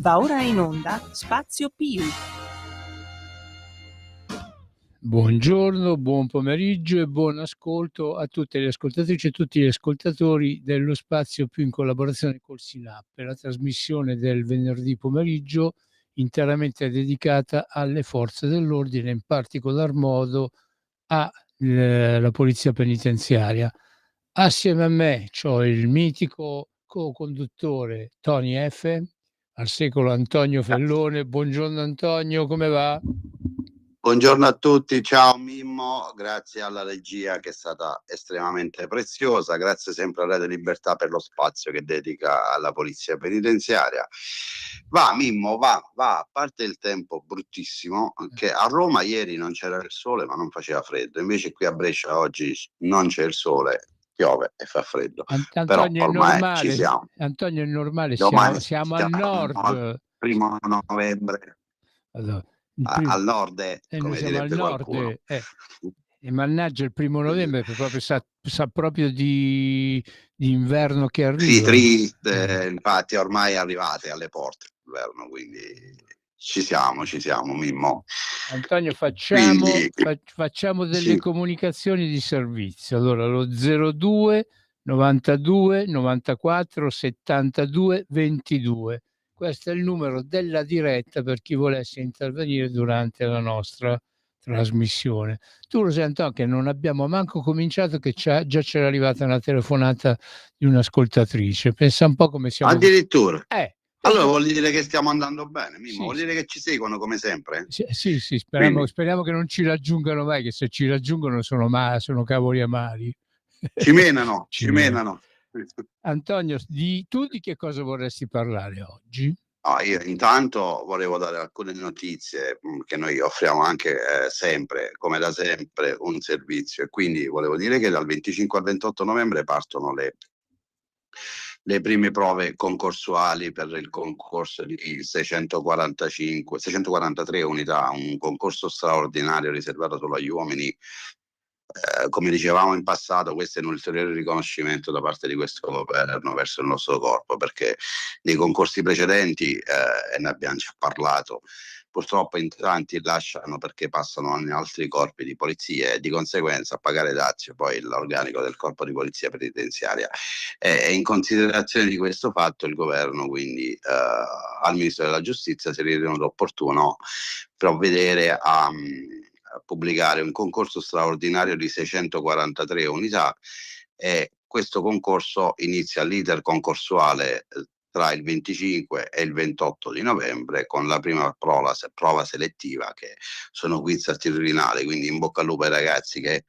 Va ora in onda Spazio Più. Buongiorno, buon pomeriggio e buon ascolto a tutte le ascoltatrici e tutti gli ascoltatori dello Spazio Più in collaborazione col SINAP, per la trasmissione del venerdì pomeriggio interamente dedicata alle forze dell'ordine, in particolar modo alla polizia penitenziaria. Assieme a me c'ho il mitico co-conduttore Tony F, al secolo Antonio Fellone. Buongiorno Antonio, come va? Buongiorno a tutti, ciao Mimmo, grazie alla regia che è stata estremamente preziosa, grazie sempre a Radio Libertà per lo spazio che dedica alla polizia penitenziaria. Va Mimmo, va, a parte il tempo bruttissimo, che a Roma ieri non c'era il sole ma non faceva freddo, invece qui a Brescia oggi non c'è il sole, piove e fa freddo, però Antonio, è ormai normale, ci siamo. Antonio, è normale, Domani siamo al nord. al 1° novembre. Allora, Al nord, noi come siamo al direbbe nord, qualcuno. e mannaggia il 1° novembre, che proprio sa proprio di inverno che Sì, arriva. triste, infatti ormai arrivate alle porte dell'inverno, quindi ci siamo Mimmo. Antonio, facciamo delle Sì. comunicazioni di servizio. Allora, lo 02 92 94 72 22. Questo è il numero della diretta per chi volesse intervenire durante la nostra trasmissione. Tu lo sai, Antonio, che non abbiamo manco cominciato, che già c'era arrivata una telefonata di un'ascoltatrice. Pensa un po' come siamo. Addirittura. Allora pensa... vuol dire che stiamo andando bene, Mimmo, Sì, vuol dire che ci seguono come sempre? Sì, speriamo che non ci raggiungano mai, che se ci raggiungono sono cavoli amari. Ci menano, ci menano. Antonio, tu di che cosa vorresti parlare oggi? Io intanto volevo dare alcune notizie che noi offriamo anche sempre, come da sempre, un servizio, e quindi volevo dire che dal 25 al 28 novembre partono le prime prove concorsuali per il concorso di 643 unità, un concorso straordinario riservato solo agli uomini. Come dicevamo in passato, questo è un ulteriore riconoscimento da parte di questo governo verso il nostro corpo, perché nei concorsi precedenti, e ne abbiamo già parlato, purtroppo in tanti lasciano perché passano in altri corpi di polizia e di conseguenza a pagare dazio poi l'organico del corpo di polizia penitenziaria. E in considerazione di questo fatto il governo quindi al Ministro della Giustizia si è ritenuto opportuno provvedere a pubblicare un concorso straordinario di 643 unità, e questo concorso inizia l'iter concorsuale tra il 25 e il 28 di novembre con la prima prova selettiva, che sono quiz attitudinali, quindi in bocca al lupo ai ragazzi che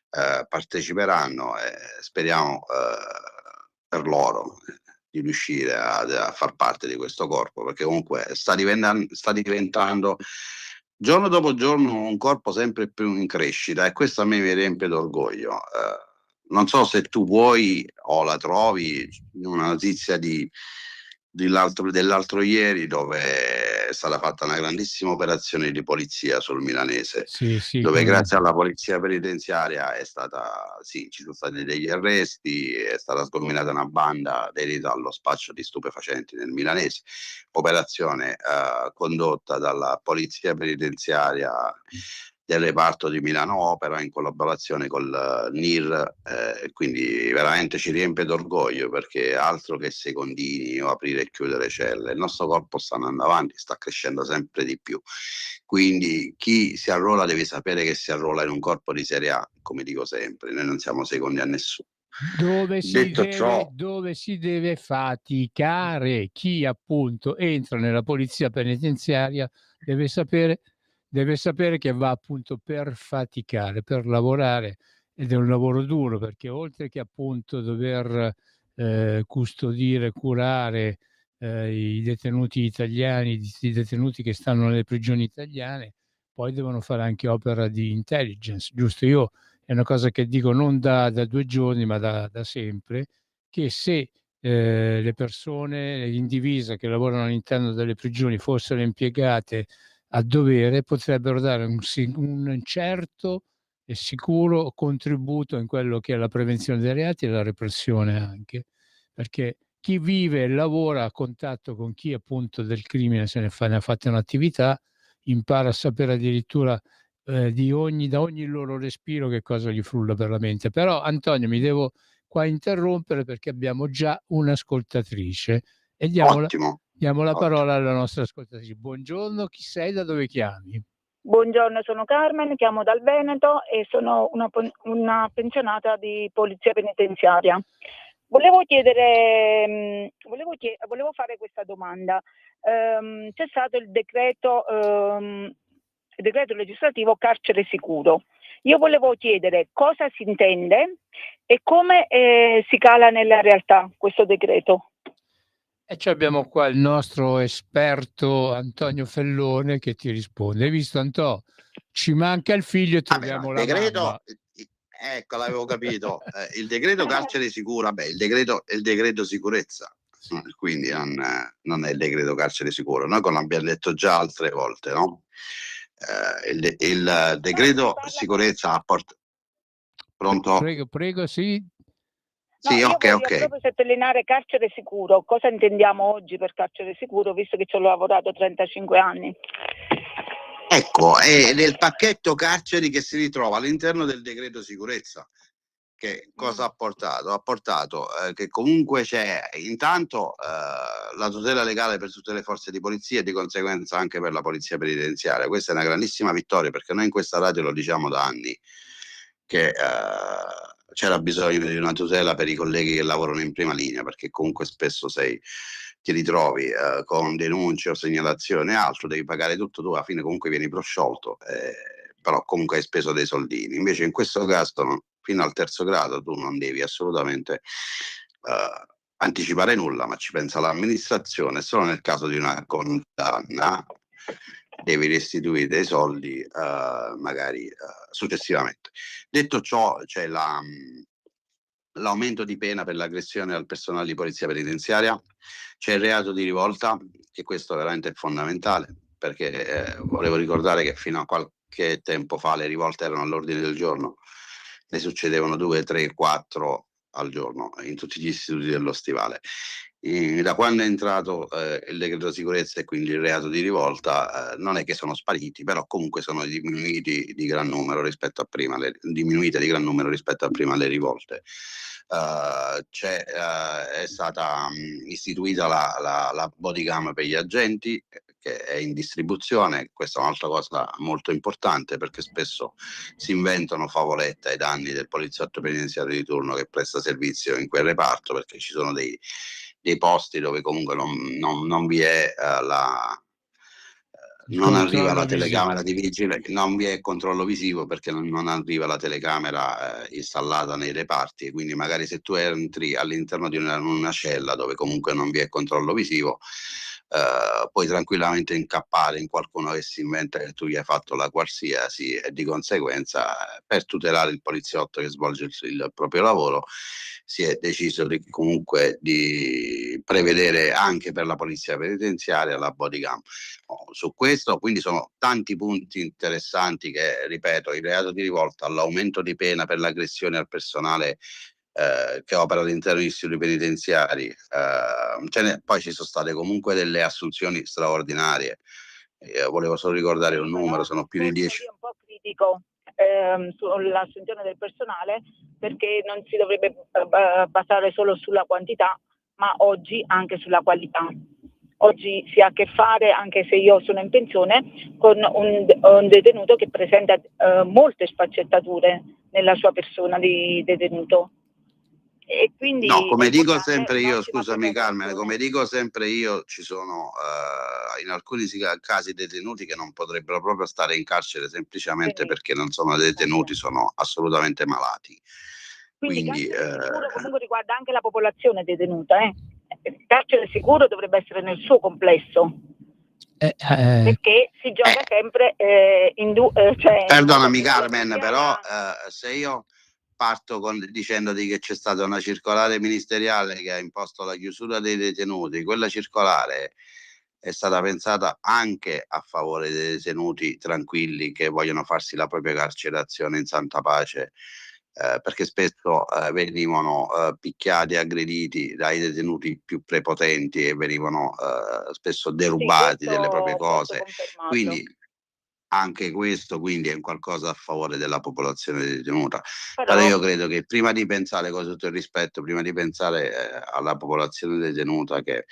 parteciperanno, e speriamo per loro di riuscire a far parte di questo corpo, perché comunque sta diventando giorno dopo giorno un corpo sempre più in crescita, e questo a me mi riempie d'orgoglio. Non so se tu vuoi o la trovi una notizia dell'altro ieri, dove è stata fatta una grandissima operazione di polizia sul Milanese, sì, dove grazie alla polizia penitenziaria ci sono stati degli arresti, è stata sgominata una banda dedita allo spaccio di stupefacenti nel Milanese, operazione condotta dalla polizia penitenziaria del reparto di Milano Opera in collaborazione col NIR, quindi veramente ci riempie d'orgoglio, perché altro che secondini o aprire e chiudere celle, il nostro corpo sta andando avanti, sta crescendo sempre di più, quindi chi si arruola deve sapere che si arruola in un corpo di serie A, come dico sempre, noi non siamo secondi a nessuno. Dove Detto si deve faticare. Chi appunto entra nella polizia penitenziaria deve sapere che va appunto per faticare, per lavorare, ed è un lavoro duro, perché oltre che appunto dover custodire, curare i detenuti italiani, i detenuti che stanno nelle prigioni italiane, poi devono fare anche opera di intelligence, giusto? Io è una cosa che dico non da 2 giorni, ma da sempre, che se le persone in divisa che lavorano all'interno delle prigioni fossero impiegate a dovere, potrebbero dare un certo e sicuro contributo in quello che è la prevenzione dei reati e la repressione anche, perché chi vive e lavora a contatto con chi appunto del crimine ne ha fatta un'attività, impara a sapere addirittura da ogni loro respiro che cosa gli frulla per la mente. Però Antonio, mi devo qua interrompere perché abbiamo già un'ascoltatrice e diamo la Ottimo, parola ottimo. alla nostra ascoltatrice. Buongiorno, chi sei, da dove chiami? Buongiorno, sono Carmen, chiamo dal Veneto e sono una pensionata di polizia penitenziaria. Volevo fare questa domanda. C'è stato il decreto legislativo carcere sicuro. Io volevo chiedere cosa si intende e come si cala nella realtà questo decreto. E abbiamo qua il nostro esperto Antonio Fellone che ti risponde. Hai visto, Antonio? Ci manca il figlio e troviamo il la decreto, mamma. ecco, l'avevo capito. Il decreto carcere sicuro, il decreto sicurezza, quindi non è il decreto carcere sicuro. Noi l'abbiamo detto già altre volte, no? Il decreto sicurezza ha portato. Pronto? Prego, sì. Sì, io voglio ok. proprio sottolineare carcere sicuro. Cosa intendiamo oggi per carcere sicuro, visto che ci ho lavorato 35 anni? Ecco, è nel pacchetto carceri che si ritrova all'interno del decreto sicurezza. Che cosa ha portato? Ha portato che comunque c'è intanto la tutela legale per tutte le forze di polizia e di conseguenza anche per la polizia penitenziaria. Questa è una grandissima vittoria, perché noi in questa radio lo diciamo da anni che c'era bisogno di una tutela per i colleghi che lavorano in prima linea, perché comunque spesso ti ritrovi con denunce o segnalazioni e altro, devi pagare tutto tu, alla fine comunque vieni prosciolto, però comunque hai speso dei soldini. Invece in questo caso fino al terzo grado tu non devi assolutamente anticipare nulla, ma ci pensa l'amministrazione. Solo nel caso di una condanna devi restituire dei soldi magari successivamente. Detto ciò, c'è l'aumento di pena per l'aggressione al personale di polizia penitenziaria, c'è il reato di rivolta, che questo veramente è fondamentale, perché volevo ricordare che fino a qualche tempo fa le rivolte erano all'ordine del giorno, ne succedevano 2, 3, 4 al giorno in tutti gli istituti dello Stivale. Da quando è entrato il decreto sicurezza e quindi il reato di rivolta, non è che sono spariti, però comunque sono diminuiti di gran numero rispetto a prima, diminuite di gran numero rispetto a prima le rivolte. È stata istituita la bodycam per gli agenti, che è in distribuzione. Questa è un'altra cosa molto importante, perché spesso si inventano favolette ai danni del poliziotto penitenziario di turno che presta servizio in quel reparto, perché ci sono dei posti dove comunque non vi è non arriva la telecamera di vigile, non vi è controllo visivo, perché non arriva la telecamera installata nei reparti, e quindi magari se tu entri all'interno di una cella dove comunque non vi è controllo visivo, puoi tranquillamente incappare in qualcuno che si inventa che tu gli hai fatto la qualsiasi, e di conseguenza per tutelare il poliziotto che svolge il proprio lavoro si è deciso comunque di prevedere anche per la polizia penitenziaria la bodycam. Su questo quindi sono tanti punti interessanti che, ripeto, il reato di rivolta, l'aumento di pena per l'aggressione al personale che opera all'interno degli istituti penitenziari, poi ci sono state comunque delle assunzioni straordinarie. Volevo solo ricordare un numero, sono più di 10. È un po' critico sull'assunzione del personale, perché non si dovrebbe basare solo sulla quantità, ma oggi anche sulla qualità. Oggi si ha a che fare, anche se io sono in pensione, con un detenuto che presenta molte sfaccettature nella sua persona di detenuto. E quindi no, come dico sempre io, scusami Carmen, come dico sempre io, ci sono in alcuni casi detenuti che non potrebbero proprio stare in carcere semplicemente perché non sono detenuti, sono assolutamente malati. Quindi carcere sicuro comunque riguarda anche la popolazione detenuta. Il carcere sicuro dovrebbe essere nel suo complesso. Perché si gioca sempre perdonami Carmen, però se io parto dicendoti che c'è stata una circolare ministeriale che ha imposto la chiusura dei detenuti, quella circolare è stata pensata anche a favore dei detenuti tranquilli che vogliono farsi la propria carcerazione in santa pace perché spesso venivano picchiati e aggrediti dai detenuti più prepotenti e venivano spesso derubati delle proprie questo cose. confermato. Quindi anche questo quindi è un qualcosa a favore della popolazione detenuta. Però Però io credo che prima di pensare, con tutto il rispetto, prima di pensare alla popolazione detenuta, che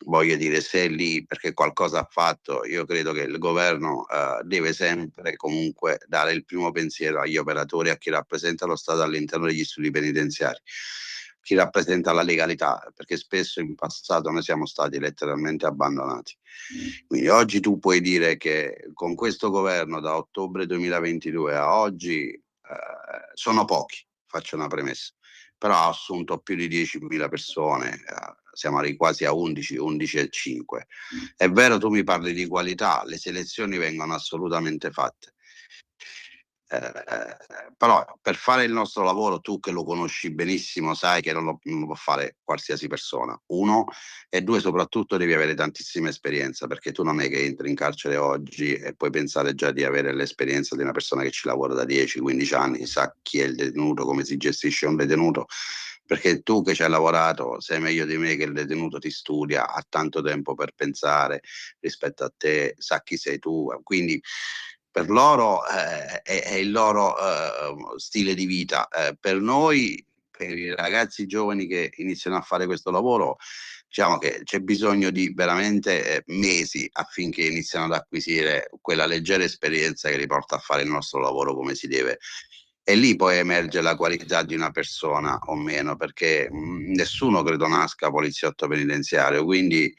voglio dire, se è lì perché qualcosa ha fatto, io credo che il governo deve sempre comunque dare il primo pensiero agli operatori, a chi rappresenta lo Stato all'interno degli istituti penitenziari, chi rappresenta la legalità, perché spesso in passato noi siamo stati letteralmente abbandonati. Quindi oggi tu puoi dire che con questo governo da ottobre 2022 a oggi sono pochi, faccio una premessa, però ha assunto più di 10.000 persone, siamo quasi a 11, 11,5. È vero, tu mi parli di qualità, le selezioni vengono assolutamente fatte. Però per fare il nostro lavoro, tu che lo conosci benissimo, sai che non lo può fare qualsiasi persona. Uno, e due, soprattutto devi avere tantissima esperienza, perché tu non è che entri in carcere oggi e puoi pensare già di avere l'esperienza di una persona che ci lavora da 10-15 anni, sa chi è il detenuto, come si gestisce un detenuto, perché tu che ci hai lavorato sai meglio di me che il detenuto ti studia, ha tanto tempo per pensare rispetto a te, sa chi sei tu, quindi per loro è il loro stile di vita. Per noi, per i ragazzi giovani che iniziano a fare questo lavoro, diciamo che c'è bisogno di veramente mesi affinché iniziano ad acquisire quella leggera esperienza che li porta a fare il nostro lavoro come si deve. E lì poi emerge la qualità di una persona o meno, perché nessuno credo nasca poliziotto penitenziario, quindi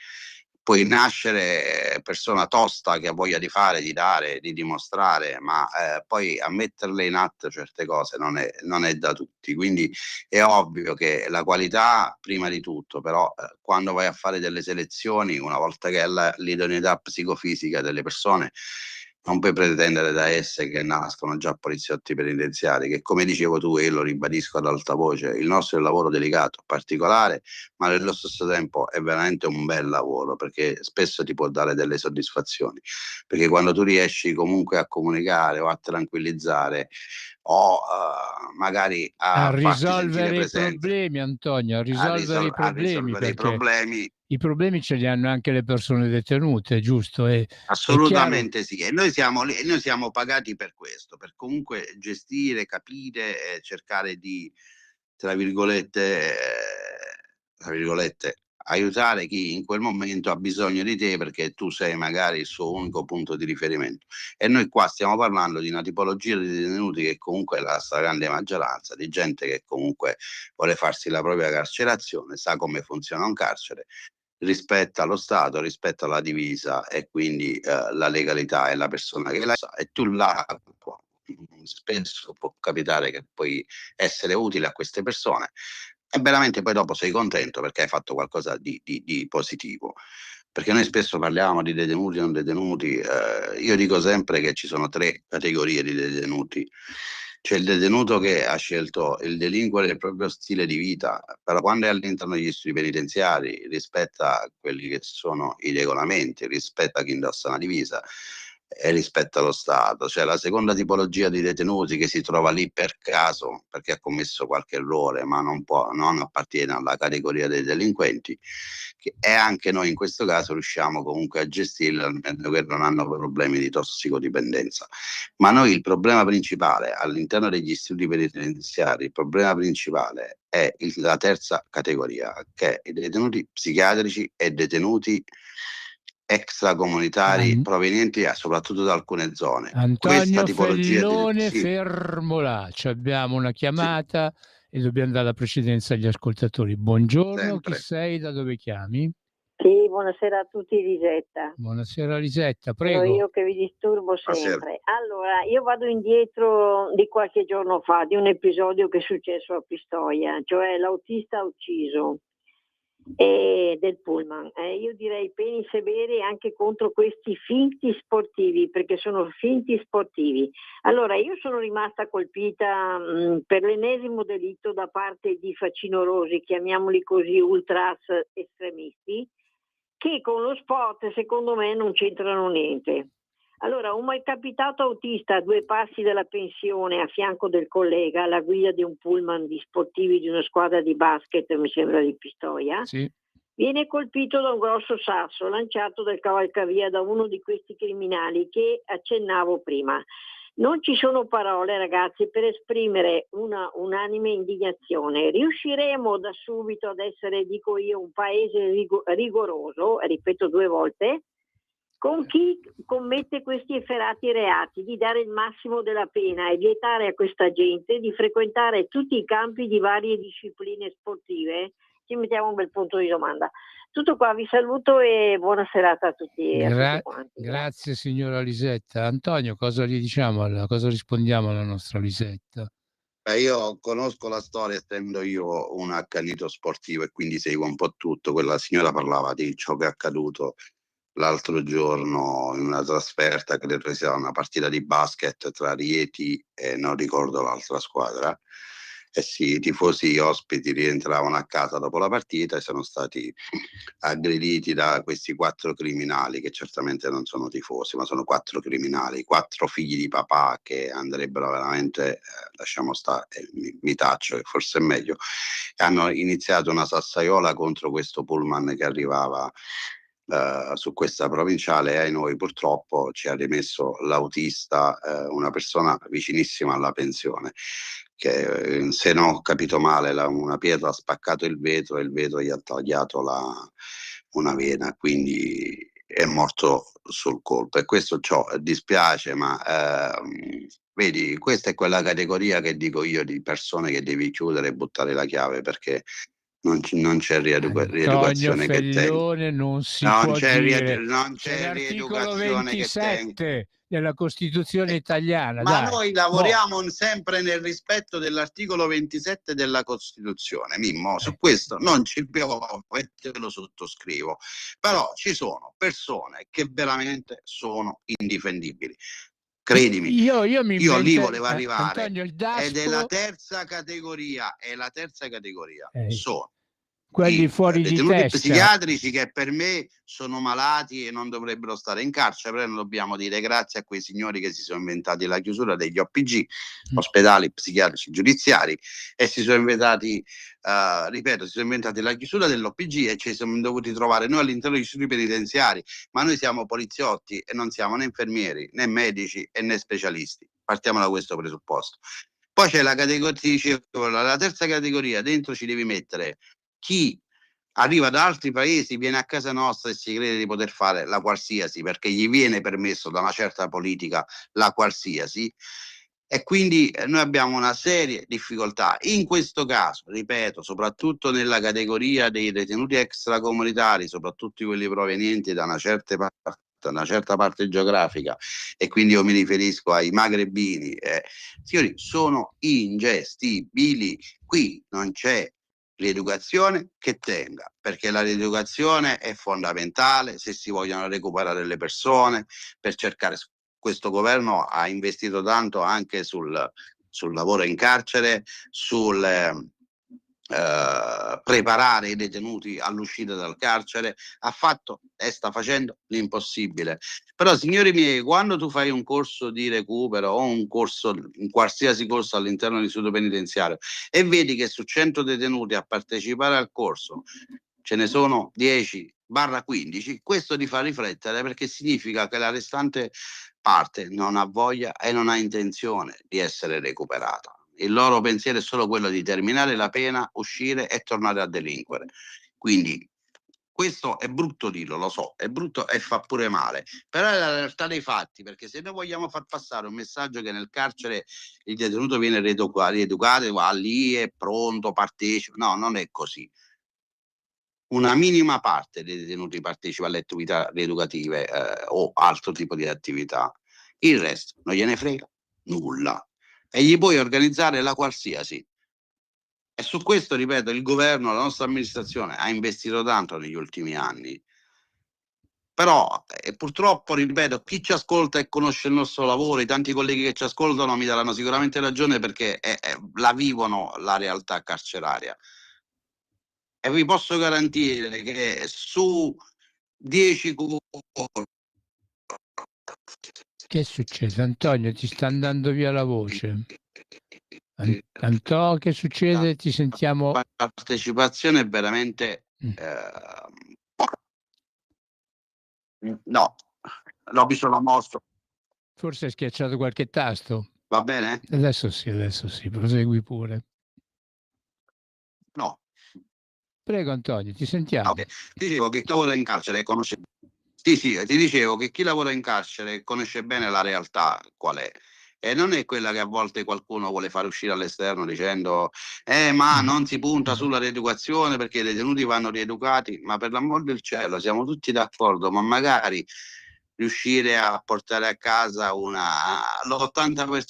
puoi nascere persona tosta che ha voglia di fare, di dare, di dimostrare, ma poi a metterle in atto certe cose non è da tutti. Quindi è ovvio che la qualità prima di tutto, però quando vai a fare delle selezioni, una volta che hai l'idoneità psicofisica delle persone, non puoi pretendere da esse che nascono già poliziotti penitenziari, che come dicevo tu, e io lo ribadisco ad alta voce, il nostro è un lavoro delicato, particolare, ma nello stesso tempo è veramente un bel lavoro, perché spesso ti può dare delle soddisfazioni, perché quando tu riesci comunque a comunicare o a tranquillizzare o magari A a farti sentire risolvere i presente, problemi, Antonio, a risolvere i a problemi, risolvere i perché problemi. i problemi ce li hanno anche le persone detenute, giusto? È chiaro. Assolutamente sì, e noi siamo lì, e noi siamo pagati per questo, per comunque gestire, capire e cercare di, tra virgolette, aiutare chi in quel momento ha bisogno di te, perché tu sei magari il suo unico punto di riferimento. E noi qua stiamo parlando di una tipologia di detenuti che comunque è la stragrande maggioranza, di gente che comunque vuole farsi la propria carcerazione, sa come funziona un carcere, rispetta lo Stato, rispetta la divisa e quindi la legalità è la persona che la sa, e tu là spesso può capitare che puoi essere utile a queste persone e veramente poi dopo sei contento perché hai fatto qualcosa di positivo. Perché noi spesso parliamo di detenuti e non detenuti, io dico sempre che ci sono 3 categorie di detenuti. C'è il detenuto che ha scelto il delinquere il proprio stile di vita, però quando è all'interno degli istituti penitenziari rispetta quelli che sono i regolamenti, rispetta chi indossa una divisa e rispetta lo Stato. C'è la seconda tipologia di detenuti che si trova lì per caso perché ha commesso qualche errore, ma non appartiene alla categoria dei delinquenti, e anche noi in questo caso riusciamo comunque a gestirli, almeno che non hanno problemi di tossicodipendenza. Ma noi il problema principale all'interno degli istituti penitenziari, il problema principale è la terza categoria, che è i detenuti psichiatrici e detenuti extracomunitari provenienti soprattutto da alcune zone. Questa Antonio tipologia di... Fellone, Sì, fermo là, abbiamo una sì, chiamata e dobbiamo dare la precedenza agli ascoltatori. Buongiorno, chi sempre. sei, da dove chiami? Sì, buonasera a tutti, Lisetta. Buonasera Lisetta, Sono prego. io che vi disturbo Buonasera. sempre. Allora, io vado indietro di qualche giorno fa, di un episodio che è successo a Pistoia, cioè l'autista ucciso del pullman. Io direi peni severi anche contro questi finti sportivi, perché sono finti sportivi. Allora, io sono rimasta colpita per l'ennesimo delitto da parte di facinorosi, chiamiamoli così, ultras estremisti, che con lo sport secondo me non c'entrano niente. Allora, un malcapitato autista a 2 passi dalla pensione, a fianco del collega, alla guida di un pullman di sportivi di una squadra di basket, mi sembra di Pistoia, Sì. viene colpito da un grosso sasso lanciato dal cavalcavia da uno di questi criminali che accennavo prima. Non ci sono parole, ragazzi, per esprimere una unanime indignazione. Riusciremo da subito ad essere, dico io, un paese rigoroso, ripeto 2 volte, con chi commette questi efferati reati, di dare il massimo della pena e vietare a questa gente di frequentare tutti i campi di varie discipline sportive? Ci mettiamo un bel punto di domanda. Tutto qua, vi saluto e buona serata a tutti, a tutti quanti. Grazie signora Lisetta. Antonio, cosa gli diciamo, cosa rispondiamo alla nostra Lisetta? Io conosco la storia, essendo io un accanito sportivo e quindi seguo un po' tutto. Quella signora parlava di ciò che è accaduto l'altro giorno in una trasferta, credo sia una partita di basket tra Rieti e non ricordo l'altra squadra. E sì, i tifosi ospiti rientravano a casa dopo la partita e sono stati aggrediti da questi 4 criminali, che certamente non sono tifosi, ma sono 4 criminali, 4 figli di papà che andrebbero veramente, lasciamo stare, mi taccio, che forse è meglio, e hanno iniziato una sassaiola contro questo pullman che arrivava su questa provinciale, e ai noi purtroppo ci ha rimesso l'autista, una persona vicinissima alla pensione, che se non ho capito male una pietra ha spaccato il vetro e il vetro gli ha tagliato una vena, quindi è morto sul colpo, e questo dispiace, ma vedi, questa è quella categoria che dico io di persone che devi chiudere e buttare la chiave, perché non c'è rieducazione che tenga. Fellone, non si può dire. Non C'è c'è l'articolo rieducazione che tenga. 27 della Costituzione italiana. Ma dai. noi lavoriamo sempre nel rispetto dell'articolo 27 della Costituzione, Mimmo, su questo non ci piove e te lo sottoscrivo, però ci sono persone che veramente sono indifendibili. Credimi, io lì volevo arrivare, Antonio, il ed è la DASPO, terza categoria, sono quelli i fuori di detenuti testa. psichiatrici che per me sono malati e non dovrebbero stare in carcere, però dobbiamo dire grazie a quei signori che si sono inventati la chiusura degli OPG, ospedali psichiatrici giudiziari, e si sono inventati, ripeto, si sono inventati la chiusura dell'OPG e ci siamo dovuti trovare noi all'interno degli istituti penitenziari, ma noi siamo poliziotti e non siamo né infermieri, né medici e né specialisti. Partiamo da questo presupposto. Poi c'è la categoria, la terza categoria, dentro ci devi mettere chi arriva da altri paesi, viene a casa nostra e si crede di poter fare la qualsiasi, perché gli viene permesso da una certa politica la qualsiasi, e quindi noi abbiamo una serie di difficoltà. In questo caso, ripeto, soprattutto nella categoria dei detenuti extracomunitari, soprattutto quelli provenienti da una certa parte geografica, e quindi io mi riferisco ai magrebini, signori, sono ingestibili. Qui non c'è rieducazione che tenga, perché la rieducazione è fondamentale se si vogliono recuperare le persone, per cercare. Questo governo ha investito tanto anche sul lavoro in carcere, sul preparare i detenuti all'uscita dal carcere, ha fatto e sta facendo l'impossibile. Però, signori miei, quando tu fai un corso di recupero o un qualsiasi corso all'interno dell'istituto penitenziario e vedi che su 100 detenuti a partecipare al corso ce ne sono 10/15, questo ti fa riflettere, perché significa che la restante parte non ha voglia e non ha intenzione di essere recuperata. Il loro pensiero è solo quello di terminare la pena, uscire e tornare a delinquere. Quindi questo è brutto dirlo, lo so, è brutto e fa pure male, però è la realtà dei fatti, perché se noi vogliamo far passare un messaggio che nel carcere il detenuto viene rieducato, va lì, è pronto, partecipa, no, non è così. Una minima parte dei detenuti partecipa alle attività rieducative o altro tipo di attività, il resto non gliene frega nulla, e gli puoi organizzare la qualsiasi. E su questo, ripeto, il governo, la nostra amministrazione ha investito tanto negli ultimi anni, però purtroppo, ripeto, chi ci ascolta e conosce il nostro lavoro, i tanti colleghi che ci ascoltano mi daranno sicuramente ragione, perché la vivono la realtà carceraria. E vi posso garantire che su 10 Che è successo? Antonio, ti sta andando via la voce. Antonio, che succede? Ti sentiamo. La partecipazione è veramente... no, l'ho visto la mostra. Forse hai schiacciato qualche tasto. Va bene? Adesso sì, prosegui pure. No. Prego Antonio, ti sentiamo. Okay. Ti dicevo che chi lavora in carcere conosce... Sì, ti dicevo che chi lavora in carcere conosce bene la realtà qual è. E non è quella che a volte qualcuno vuole fare uscire all'esterno dicendo ma non si punta sulla rieducazione perché i detenuti vanno rieducati, ma per l'amor del cielo siamo tutti d'accordo, ma magari riuscire a portare a casa l'80%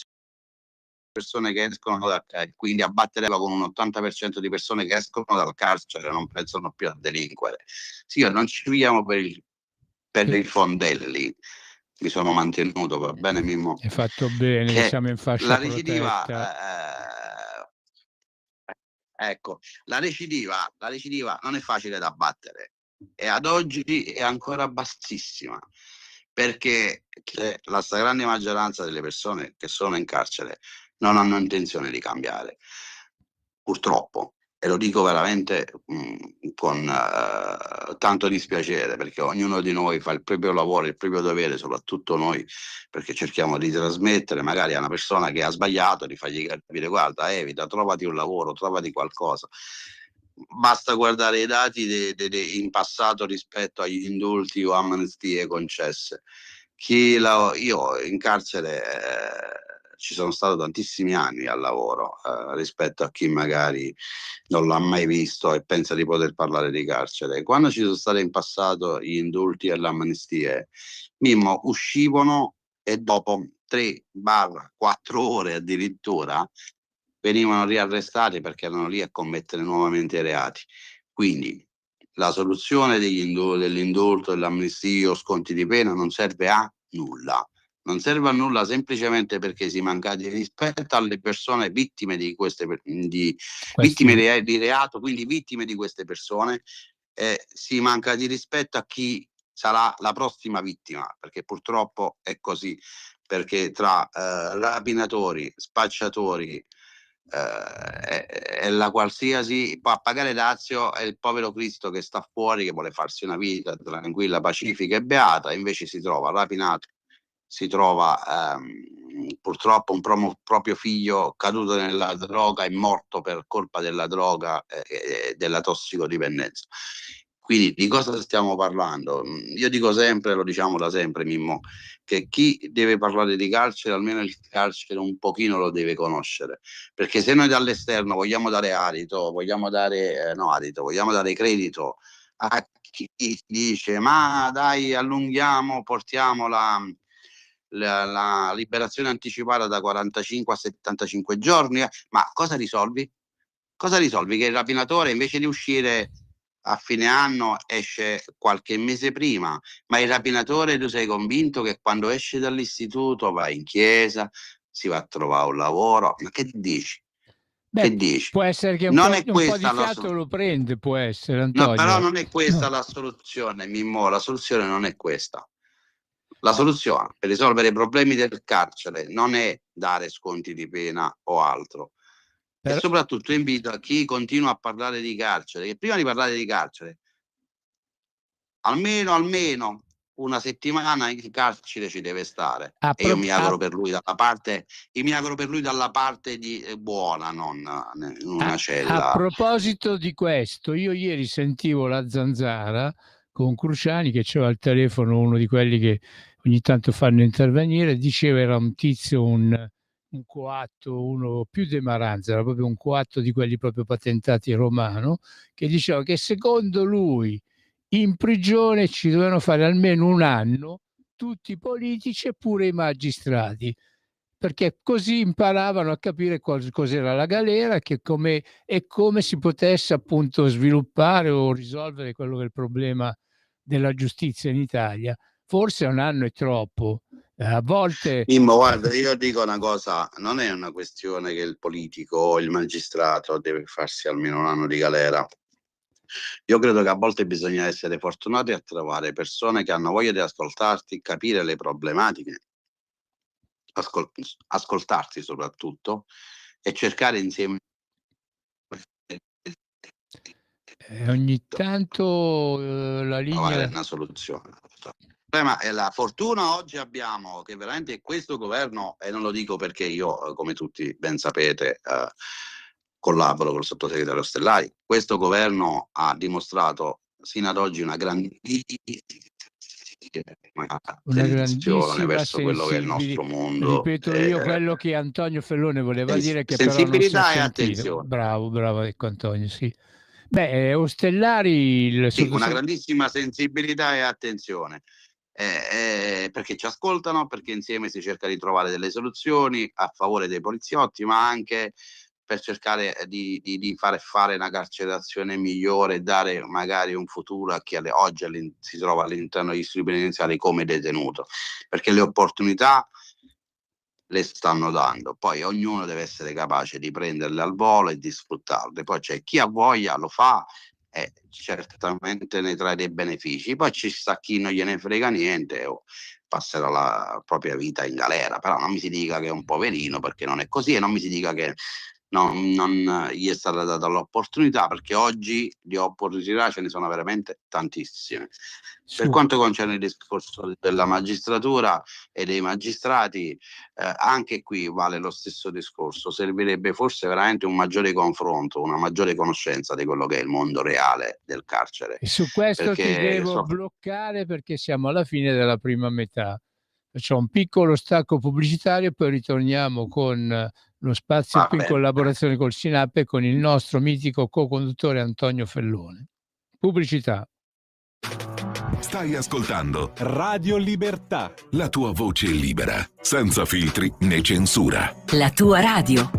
persone che escono dal carcere, quindi a battere con un 80% di persone che escono dal carcere non pensano più a delinquere. Sì, non ci viviamo per i fondelli. Mi sono mantenuto, va bene Mimmo? Hai fatto bene, che siamo in fascia la recidiva, protetta. ecco, la recidiva non è facile da battere e ad oggi è ancora bassissima, perché la stragrande maggioranza delle persone che sono in carcere non hanno intenzione di cambiare, purtroppo. E lo dico veramente con tanto dispiacere, perché ognuno di noi fa il proprio lavoro, il proprio dovere, soprattutto noi, perché cerchiamo di trasmettere magari a una persona che ha sbagliato, di fargli capire: guarda, evita, trovati un lavoro, trovati qualcosa. Basta guardare i dati in passato rispetto agli indulti o amnistie concesse. Io in carcere ci sono stato tantissimi anni al lavoro rispetto a chi magari non l'ha mai visto e pensa di poter parlare di carcere. Quando ci sono state in passato gli indulti e le amnistie, Mimmo, uscivano e dopo 3-4 ore addirittura venivano riarrestati perché erano lì a commettere nuovamente i reati. Quindi la soluzione dell'indulto, dell'amnistia o sconti di pena non serve a nulla. Non serve a nulla semplicemente perché si manca di rispetto alle persone vittime di vittime di reato, quindi vittime di queste persone, si manca di rispetto a chi sarà la prossima vittima, perché purtroppo è così, perché tra rapinatori, spacciatori e la qualsiasi a pagare dazio è il povero Cristo che sta fuori, che vuole farsi una vita tranquilla, pacifica e beata, invece si trova rapinato, si trova purtroppo un proprio figlio caduto nella droga e morto per colpa della droga e della tossicodipendenza. Quindi di cosa stiamo parlando? Io dico sempre, lo diciamo da sempre Mimmo, che chi deve parlare di carcere, almeno il carcere un pochino lo deve conoscere, perché se noi dall'esterno vogliamo dare vogliamo dare credito a chi dice ma dai allunghiamo, portiamo la liberazione anticipata da 45 a 75 giorni, ma cosa risolvi? Cosa risolvi? Che il rapinatore invece di uscire a fine anno esce qualche mese prima, ma il rapinatore tu sei convinto che quando esce dall'istituto va in chiesa, si va a trovare un lavoro, ma che dici? Che dici? Può essere che un po' di fiato lo prende, può essere, Antonio. No, però non è questa la soluzione, Mimmo, la soluzione non è questa. La soluzione per risolvere i problemi del carcere non è dare sconti di pena o altro. E soprattutto invito a chi continua a parlare di carcere, che prima di parlare di carcere, almeno una settimana in carcere ci deve stare. E io mi auguro per lui dalla parte di buona, non in una cella. A proposito di questo, io ieri sentivo la Zanzara con Cruciani, che c'era al telefono, uno di quelli che ogni tanto fanno intervenire, diceva era un tizio, un coatto, uno più De Maranza, era proprio un coatto di quelli proprio patentati romano, che diceva che secondo lui in prigione ci dovevano fare almeno un anno tutti i politici e pure i magistrati, perché così imparavano a capire cos'era la galera e come si potesse appunto sviluppare o risolvere quello che è il problema della giustizia in Italia. Forse un anno è troppo. A volte... Mimmo, guarda, io dico una cosa, non è una questione che il politico o il magistrato deve farsi almeno un anno di galera. Io credo che a volte bisogna essere fortunati a trovare persone che hanno voglia di ascoltarti, capire le problematiche ascoltarsi soprattutto e cercare insieme Ogni tanto, la trovare linea una soluzione. Il problema è la fortuna oggi abbiamo che veramente questo governo, e non lo dico perché io, come tutti ben sapete, collaboro col sottosegretario Ostellari, questo governo ha dimostrato sino ad oggi una grandissima attenzione verso quello che è il nostro mondo. Ripeto io quello che Antonio Fellone voleva dire, che però non si è sensibilità e sentito. attenzione. Bravo, ecco Antonio, sì. Beh, Ostellari, il Sì, una grandissima sensibilità e attenzione, perché ci ascoltano, perché insieme si cerca di trovare delle soluzioni a favore dei poliziotti, ma anche per cercare di fare una carcerazione migliore e dare magari un futuro a chi oggi si trova all'interno degli istituti penitenziari come detenuto, perché le opportunità le stanno dando, poi ognuno deve essere capace di prenderle al volo e di sfruttarle. Poi c'è chi ha voglia, lo fa e certamente ne trae dei benefici, poi ci sta chi non gliene frega niente o passerà la propria vita in galera, però non mi si dica che è un poverino, perché non è così, e non mi si dica che non gli è stata data l'opportunità, perché oggi di opportunità ce ne sono veramente tantissime. Per quanto concerne il discorso della magistratura e dei magistrati, anche qui vale lo stesso discorso, servirebbe forse veramente un maggiore confronto, una maggiore conoscenza di quello che è il mondo reale del carcere. E su questo ti devo bloccare, perché siamo alla fine della prima metà. Facciamo un piccolo stacco pubblicitario e poi ritorniamo con lo spazio più in collaborazione col SINAP e con il nostro mitico co-conduttore Antonio Fellone. Pubblicità. Stai ascoltando Radio Libertà, la tua voce libera, senza filtri né censura. La tua radio.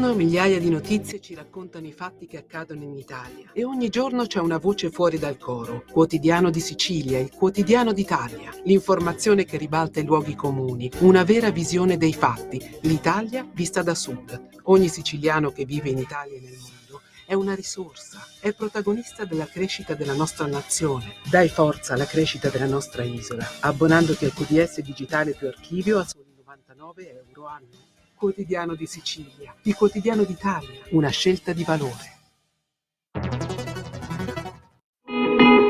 Migliaia di notizie ci raccontano i fatti che accadono in Italia e ogni giorno c'è una voce fuori dal coro. Quotidiano di Sicilia, il quotidiano d'Italia, l'informazione che ribalta i luoghi comuni, una vera visione dei fatti, l'Italia vista da sud. Ogni siciliano che vive in Italia e nel mondo è una risorsa, è protagonista della crescita della nostra nazione. Dai forza alla crescita della nostra isola, abbonandoti al QDS digitale più archivio a soli €99 anno. Quotidiano di Sicilia, il quotidiano d'Italia, una scelta di valore.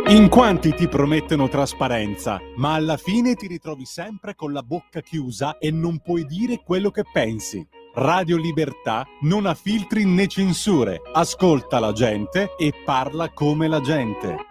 In quanti ti promettono trasparenza, ma alla fine ti ritrovi sempre con la bocca chiusa e non puoi dire quello che pensi. Radio Libertà non ha filtri né censure, ascolta la gente e parla come la gente.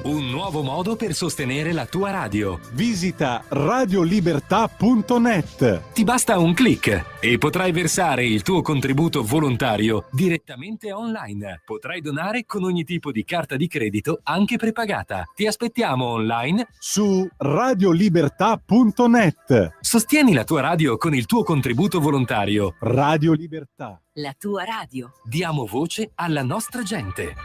Un nuovo modo per sostenere la tua radio. Visita radiolibertà.net. Ti basta un click e potrai versare il tuo contributo volontario direttamente online. Potrai donare con ogni tipo di carta di credito, anche prepagata. Ti aspettiamo online su radiolibertà.net. Sostieni la tua radio con il tuo contributo volontario. Radio Libertà. La tua radio. Diamo voce alla nostra gente.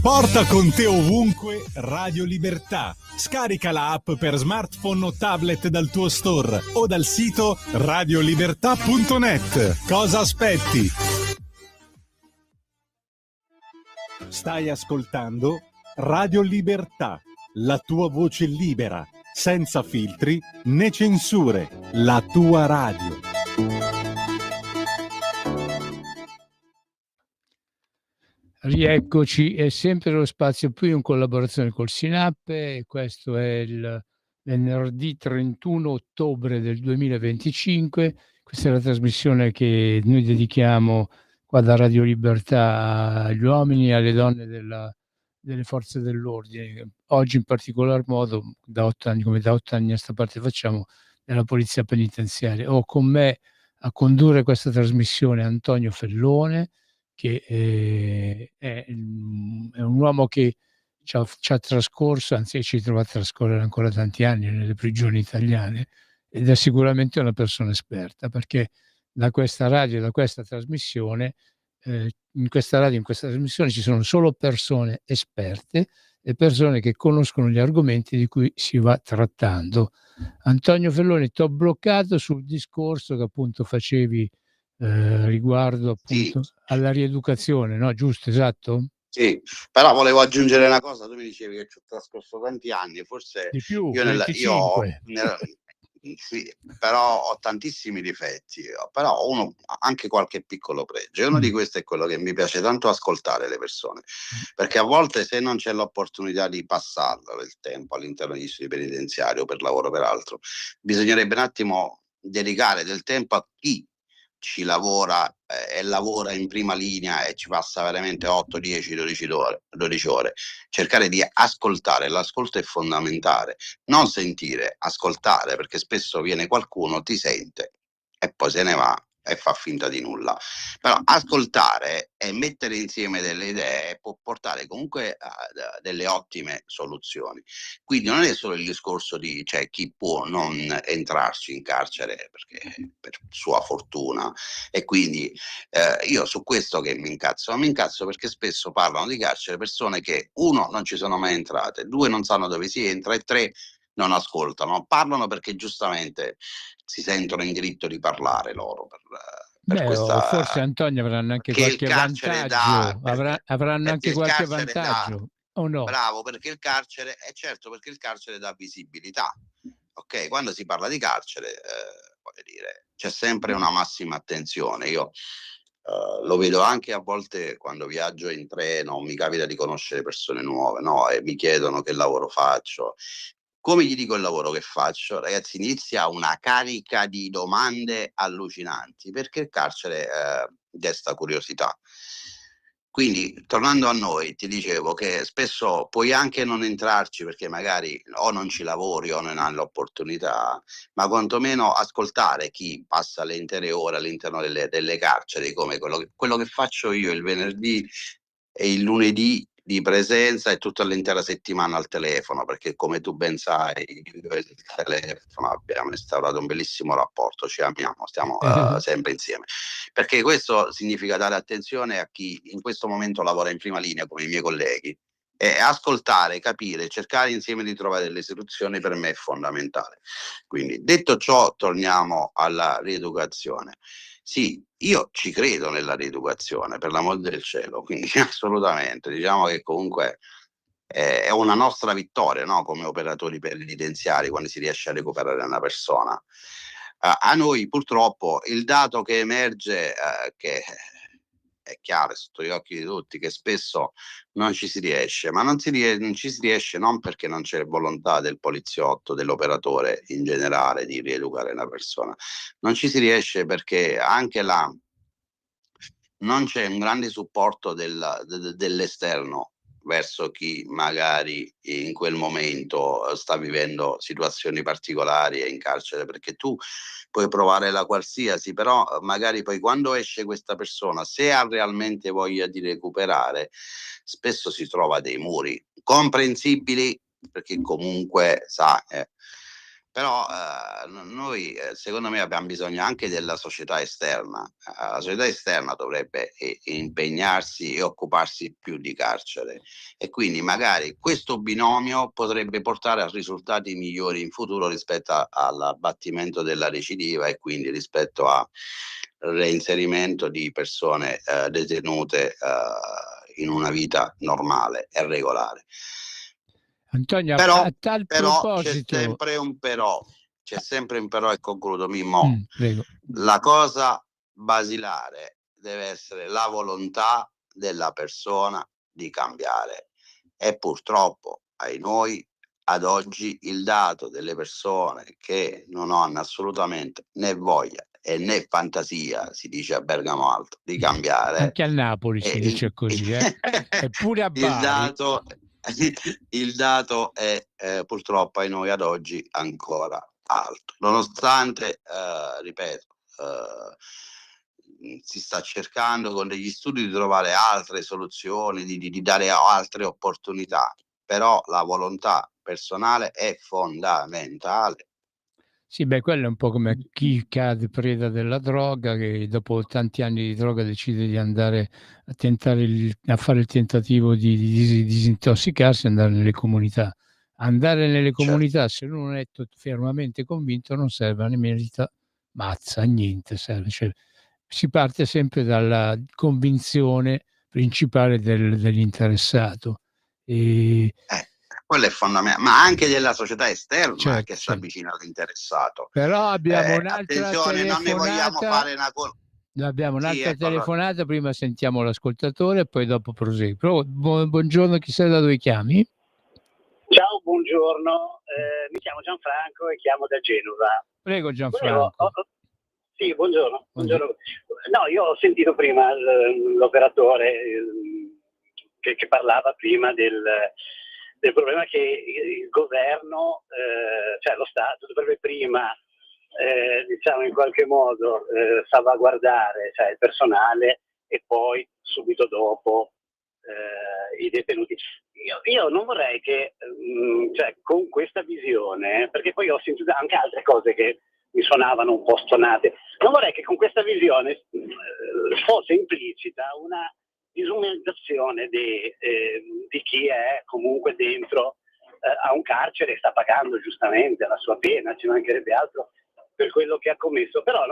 Porta con te ovunque Radio Libertà. Scarica la app per smartphone o tablet dal tuo store o dal sito radiolibertà.net. Cosa aspetti? Stai ascoltando Radio Libertà, la tua voce libera, senza filtri né censure, la tua radio. Rieccoci, è sempre lo spazio più in collaborazione col SINAP, e questo è il venerdì 31 ottobre del 2025. Questa è la trasmissione che noi dedichiamo qua da Radio Libertà agli uomini e alle donne delle forze dell'ordine. Oggi in particolar modo, da 8 anni, come da 8 anni a sta parte facciamo, della Polizia Penitenziaria. Ho con me a condurre questa trasmissione Antonio Fellone, che è un uomo che ci ha trascorso, anzi ci trova a trascorrere ancora tanti anni nelle prigioni italiane, ed è sicuramente una persona esperta, perché da questa radio, da questa trasmissione, in questa radio, in questa trasmissione ci sono solo persone esperte e persone che conoscono gli argomenti di cui si va trattando. Antonio Fellone, ti ho bloccato sul discorso che appunto facevi riguardo appunto alla rieducazione, no? Giusto, esatto? Sì, però volevo aggiungere una cosa, tu mi dicevi che ci ho trascorso tanti anni, forse Di più, io, 25. sì, però ho tantissimi difetti, però uno anche qualche piccolo pregio, e uno di questi è quello che mi piace tanto ascoltare le persone, perché a volte se non c'è l'opportunità di passarlo il tempo all'interno degli istituti penitenziari o per lavoro o per altro, bisognerebbe un attimo dedicare del tempo a chi ci lavora e lavora in prima linea e ci passa veramente 8, 10, 12 ore. Cercare di ascoltare, l'ascolto è fondamentale, non sentire, ascoltare, perché spesso viene qualcuno, ti sente e poi se ne va e fa finta di nulla. Però ascoltare e mettere insieme delle idee può portare comunque a delle ottime soluzioni. Quindi non è solo il discorso di chi può non entrarci in carcere perché per sua fortuna, e quindi io su questo che mi incazzo perché spesso parlano di carcere persone che 1 non ci sono mai entrate, 2 non sanno dove si entra e 3 non ascoltano, parlano perché giustamente si sentono in diritto di parlare loro per O forse, questa Antonio, avranno anche che il qualche carcere vantaggio, dà, avranno perché anche il qualche carcere dà, vantaggio, o no? bravo, perché il carcere è certo, perché il carcere dà visibilità. Ok, quando si parla di carcere, voglio dire, c'è sempre una massima attenzione. Io lo vedo anche a volte quando viaggio in treno, mi capita di conoscere persone nuove, no? E mi chiedono che lavoro faccio. Come gli dico il lavoro che faccio? Ragazzi, inizia una carica di domande allucinanti, perché il carcere desta curiosità. Quindi, tornando a noi, ti dicevo che spesso puoi anche non entrarci perché magari o non ci lavori o non hai l'opportunità, ma quantomeno ascoltare chi passa le intere ore all'interno delle carceri, come quello che faccio io il venerdì e il lunedì di presenza e tutta l'intera settimana al telefono, perché come tu ben sai, io e il telefono abbiamo instaurato un bellissimo rapporto, ci amiamo, stiamo sempre insieme, perché questo significa dare attenzione a chi in questo momento lavora in prima linea come i miei colleghi, e ascoltare, capire, cercare insieme di trovare delle soluzioni per me è fondamentale. Quindi, detto ciò, torniamo alla rieducazione. Sì, io ci credo nella rieducazione, per l'amor del cielo, quindi assolutamente, diciamo che comunque è una nostra vittoria, no? Come operatori penitenziari, quando si riesce a recuperare una persona. A noi purtroppo il dato che emerge, che è chiaro, è sotto gli occhi di tutti, che spesso non ci si riesce, ma non ci si riesce non perché non c'è volontà del poliziotto, dell'operatore in generale di rieducare una persona, non ci si riesce perché anche non c'è un grande supporto dell'esterno verso chi magari in quel momento sta vivendo situazioni particolari e in carcere, perché tu puoi provare la qualsiasi, però magari poi quando esce questa persona, se ha realmente voglia di recuperare, spesso si trova dei muri comprensibili, perché comunque però noi secondo me abbiamo bisogno anche della società esterna. La società esterna dovrebbe impegnarsi e occuparsi più di carcere, e quindi magari questo binomio potrebbe portare a risultati migliori in futuro rispetto all'abbattimento della recidiva e quindi rispetto al reinserimento di persone detenute in una vita normale e regolare. Antonio, Però, a tal c'è proposito, sempre un però e concludo, Mimmo. prego. La cosa basilare deve essere la volontà della persona di cambiare, e purtroppo ai noi ad oggi il dato delle persone che non hanno assolutamente né voglia e né fantasia, si dice a Bergamo Alto, di cambiare. Anche a Napoli si dice così, eppure a Bari. Il dato è purtroppo ai noi ad oggi ancora alto, nonostante, ripeto, si sta cercando con degli studi di trovare altre soluzioni, di dare altre opportunità, però la volontà personale è fondamentale. Sì, beh, quello è un po' come chi cade preda della droga, che dopo tanti anni di droga decide di andare a tentare a fare il tentativo di disintossicarsi e andare nelle comunità. Andare nelle comunità, se uno non è fermamente convinto, non serve a né merita mazza, a niente serve. Cioè, si parte sempre dalla convinzione principale dell'interessato. Quello è fondamentale, ma anche della società esterna Certo, che si certo. avvicina all'interessato. Però abbiamo un'altra Attenzione, non ne vogliamo telefonata. fare una Abbiamo Sì, un'altra ecco, telefonata, prima sentiamo l'ascoltatore e poi dopo proseguo. Buongiorno, chi sei, da dove chiami? Ciao, buongiorno, mi chiamo Gianfranco e chiamo da Genova. Prego Gianfranco. Sì, buongiorno. No, io ho sentito prima l'operatore che parlava prima del problema che il governo, cioè lo Stato, dovrebbe prima diciamo in qualche modo salvaguardare, cioè, il personale, e poi subito dopo i detenuti. Io non vorrei che cioè, con questa visione, perché poi ho sentito anche altre cose che mi suonavano un po' stonate, non vorrei che con questa visione fosse implicita una disumanizzazione di chi è comunque dentro a un carcere e sta pagando giustamente la sua pena, ci mancherebbe altro, per quello che ha commesso. Però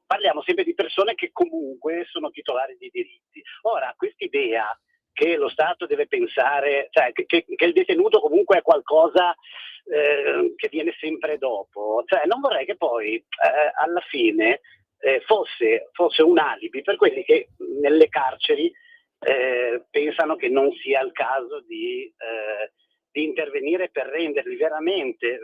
parliamo sempre di persone che comunque sono titolari di diritti. Ora, quest'idea che lo Stato deve pensare, cioè che il detenuto comunque è qualcosa che viene sempre dopo, cioè non vorrei che poi alla fine fosse un alibi per quelli che nelle carceri pensano che non sia il caso di intervenire per renderli veramente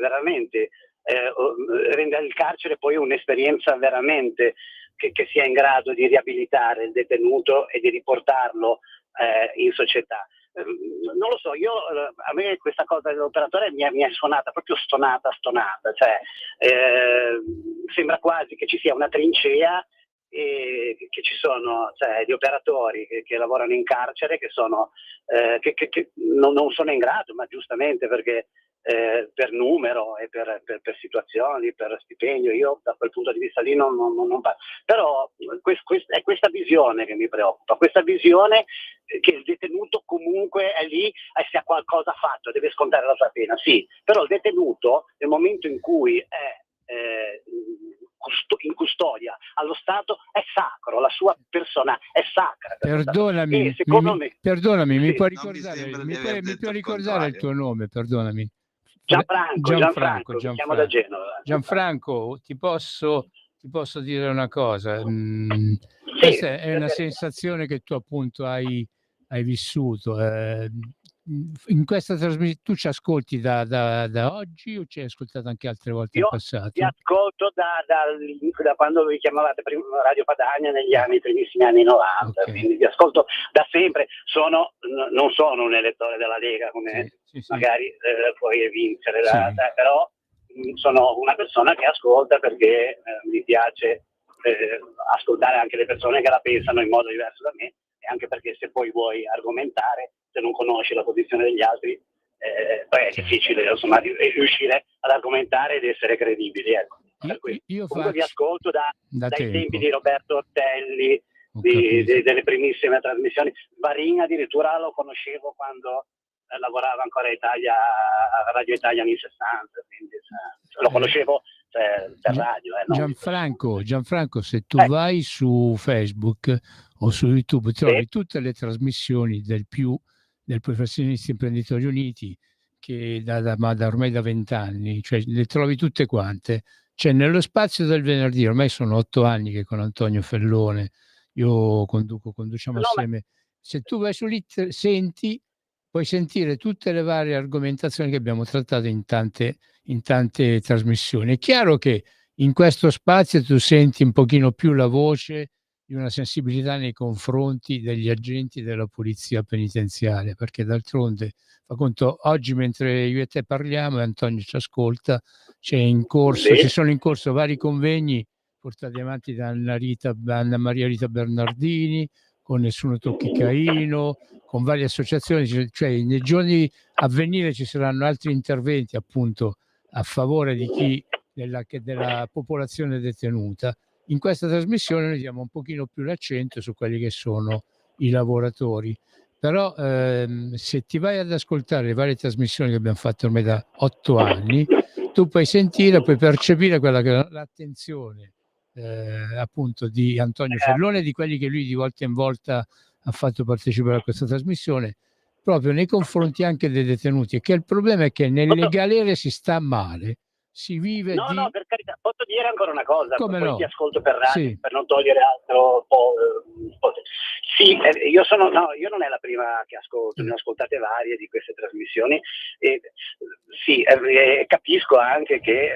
rendere il carcere poi un'esperienza veramente che sia in grado di riabilitare il detenuto e di riportarlo in società. Non lo so, a me questa cosa dell'operatore mi è suonata proprio stonata, cioè sembra quasi che ci sia una trincea e che ci sono, cioè, gli operatori che lavorano in carcere che non sono in grado, ma giustamente perché per numero e per situazioni, per stipendio, io da quel punto di vista lì non parlo. Però è questa visione che mi preoccupa, questa visione che il detenuto comunque è lì e se ha qualcosa fatto deve scontare la sua pena, sì, però il detenuto nel momento in cui è in custodia allo Stato è sacro, la sua persona è sacra. Perdonami, perdonami, mi sì, puoi ricordare il tuo nome, perdonami. Gianfranco, chiamo da Genova. Gianfranco, ti posso dire una cosa. Questa è una sensazione che tu appunto hai vissuto. In questa trasmissione tu ci ascolti da oggi o ci hai ascoltato anche altre volte in passato? Ti ascolto da quando vi chiamavate prima Radio Padania negli primissimi anni 90, okay. Quindi vi ascolto da sempre. Non sono un elettore della Lega come magari puoi vincere, però sono una persona che ascolta perché mi piace ascoltare anche le persone che la pensano in modo diverso da me, e anche perché se poi vuoi argomentare, se non conosci la posizione degli altri, poi è difficile insomma riuscire ad argomentare ed essere credibili. Ecco. Comunque vi ascolto dai tempi di Roberto Ortelli, delle primissime trasmissioni. Varin addirittura lo conoscevo quando lavorava ancora a Radio Italia anni 60, quindi lo conoscevo per radio. No? Gianfranco, se tu vai su Facebook o su YouTube trovi tutte le trasmissioni del Professionisti Imprenditori Uniti, che ormai da 20 anni, cioè le trovi tutte quante. C'è nello spazio del venerdì, ormai sono 8 anni che con Antonio Fellone io conduciamo assieme. Se tu vai su lì puoi sentire tutte le varie argomentazioni che abbiamo trattato in tante trasmissioni. È chiaro che in questo spazio tu senti un pochino più la voce di una sensibilità nei confronti degli agenti della polizia penitenziaria, perché d'altronde, fa conto, oggi mentre io e te parliamo e Antonio ci ascolta, ci sono in corso vari convegni portati avanti da Anna Maria Rita Bernardini, con Nessuno Tocchi Caino, con varie associazioni, cioè nei giorni a venire ci saranno altri interventi appunto a favore di chi della popolazione detenuta. In questa trasmissione noi diamo un pochino più l'accento su quelli che sono i lavoratori, però se ti vai ad ascoltare le varie trasmissioni che abbiamo fatto ormai da 8 anni, tu puoi percepire quella che è l'attenzione appunto di Antonio Fellone, di quelli che lui di volta in volta ha fatto partecipare a questa trasmissione, proprio nei confronti anche dei detenuti, e che il problema è che nelle galere si sta male, si vive No, di... no, per carità, posso dire ancora una cosa, Come poi no? ti ascolto per radio, Sì. per non togliere altro. Sì, io non è la prima che ascolto, ne ho ascoltate varie di queste trasmissioni, e sì, capisco anche che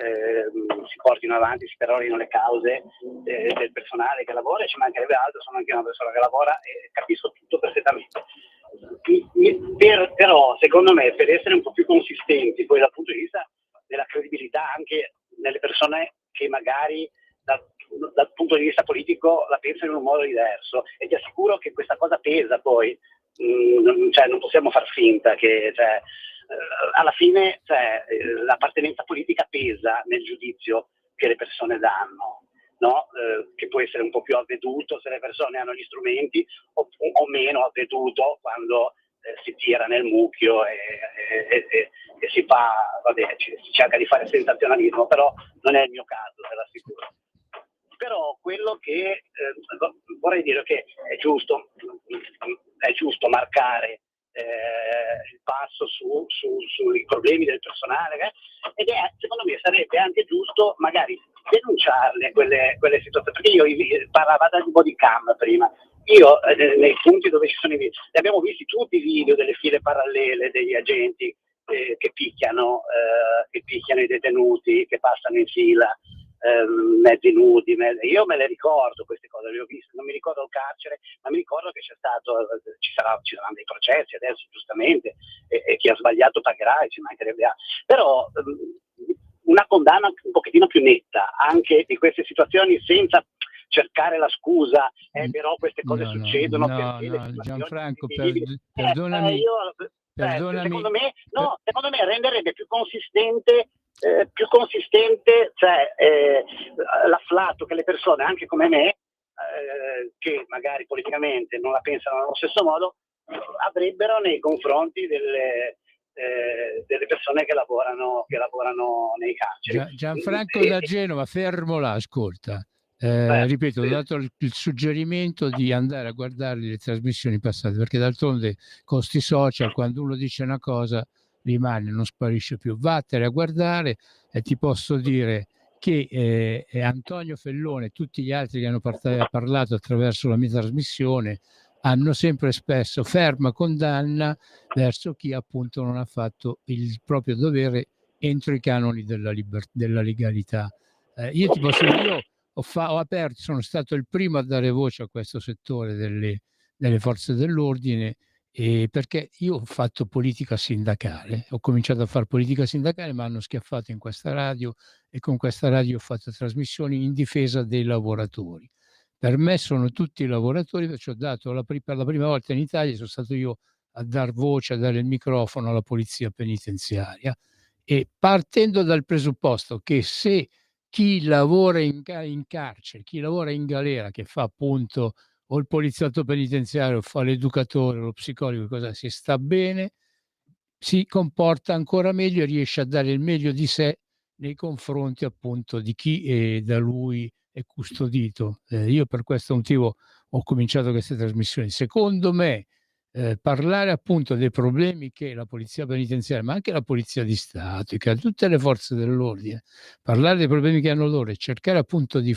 si portino avanti, si perorino le cause del personale che lavora, e ci mancherebbe altro, sono anche una persona che lavora e capisco tutto perfettamente. Però secondo me, per essere un po' più consistenti poi dal punto di vista della credibilità anche nelle persone che magari dal punto di vista politico la pensano in un modo diverso, e ti assicuro che questa cosa pesa poi, non possiamo far finta che alla fine l'appartenenza politica pesa nel giudizio che le persone danno, no? Che può essere un po' più avveduto se le persone hanno gli strumenti, o meno avveduto quando si tira nel mucchio e si fa, si cerca di fare sensazionalismo, però non è il mio caso, te l'assicuro. Però quello che vorrei dire che è giusto marcare il passo sui problemi del personale, ed secondo me sarebbe anche giusto magari denunciarle quelle situazioni, perché io parlava di body cam prima. Io nei punti dove ci sono i video, ne abbiamo visti tutti i video delle file parallele degli agenti che picchiano i detenuti, che passano in fila, mezzi nudi, io me le ricordo queste cose, le ho viste, non mi ricordo il carcere, ma mi ricordo che ci saranno dei processi adesso, giustamente, e chi ha sbagliato pagherà, e ci mancherebbe altro. Però una condanna un pochettino più netta anche di queste situazioni, senza cercare la scusa, però queste cose succedono perché le situazioni... Gianfranco, perdonami. Secondo me renderebbe più consistente l'afflatto che le persone, anche come me, che magari politicamente non la pensano allo stesso modo, avrebbero nei confronti delle persone che lavorano nei carceri. Gianfranco da Genova, fermo là, ascolta. Ripeto, ho dato il suggerimento di andare a guardare le trasmissioni passate, perché d'altronde con sti social, quando uno dice una cosa rimane, non sparisce più. Vattene a guardare, e ti posso dire che Antonio Fellone e tutti gli altri che hanno parlato attraverso la mia trasmissione hanno sempre espresso ferma condanna verso chi appunto non ha fatto il proprio dovere entro i canoni della legalità. Io ti posso dire, io ho aperto, sono stato il primo a dare voce a questo settore delle forze dell'ordine, perché io ho fatto politica sindacale, ho cominciato a fare politica sindacale, ma hanno schiaffato in questa radio, e con questa radio ho fatto trasmissioni in difesa dei lavoratori. Per me sono tutti lavoratori, perciò ho dato per la prima volta in Italia, sono stato io a dar voce, a dare il microfono alla polizia penitenziaria, e partendo dal presupposto che se chi lavora in carcere, chi lavora in galera, che fa appunto o il poliziotto penitenziario, fa l'educatore, lo psicologo, cosa, si sta bene, si comporta ancora meglio e riesce a dare il meglio di sé nei confronti appunto di chi da lui è custodito. Io per questo motivo ho cominciato queste trasmissioni. Secondo me parlare appunto dei problemi che la polizia penitenziaria, ma anche la polizia di Stato, che ha tutte le forze dell'ordine, parlare dei problemi che hanno loro e cercare appunto di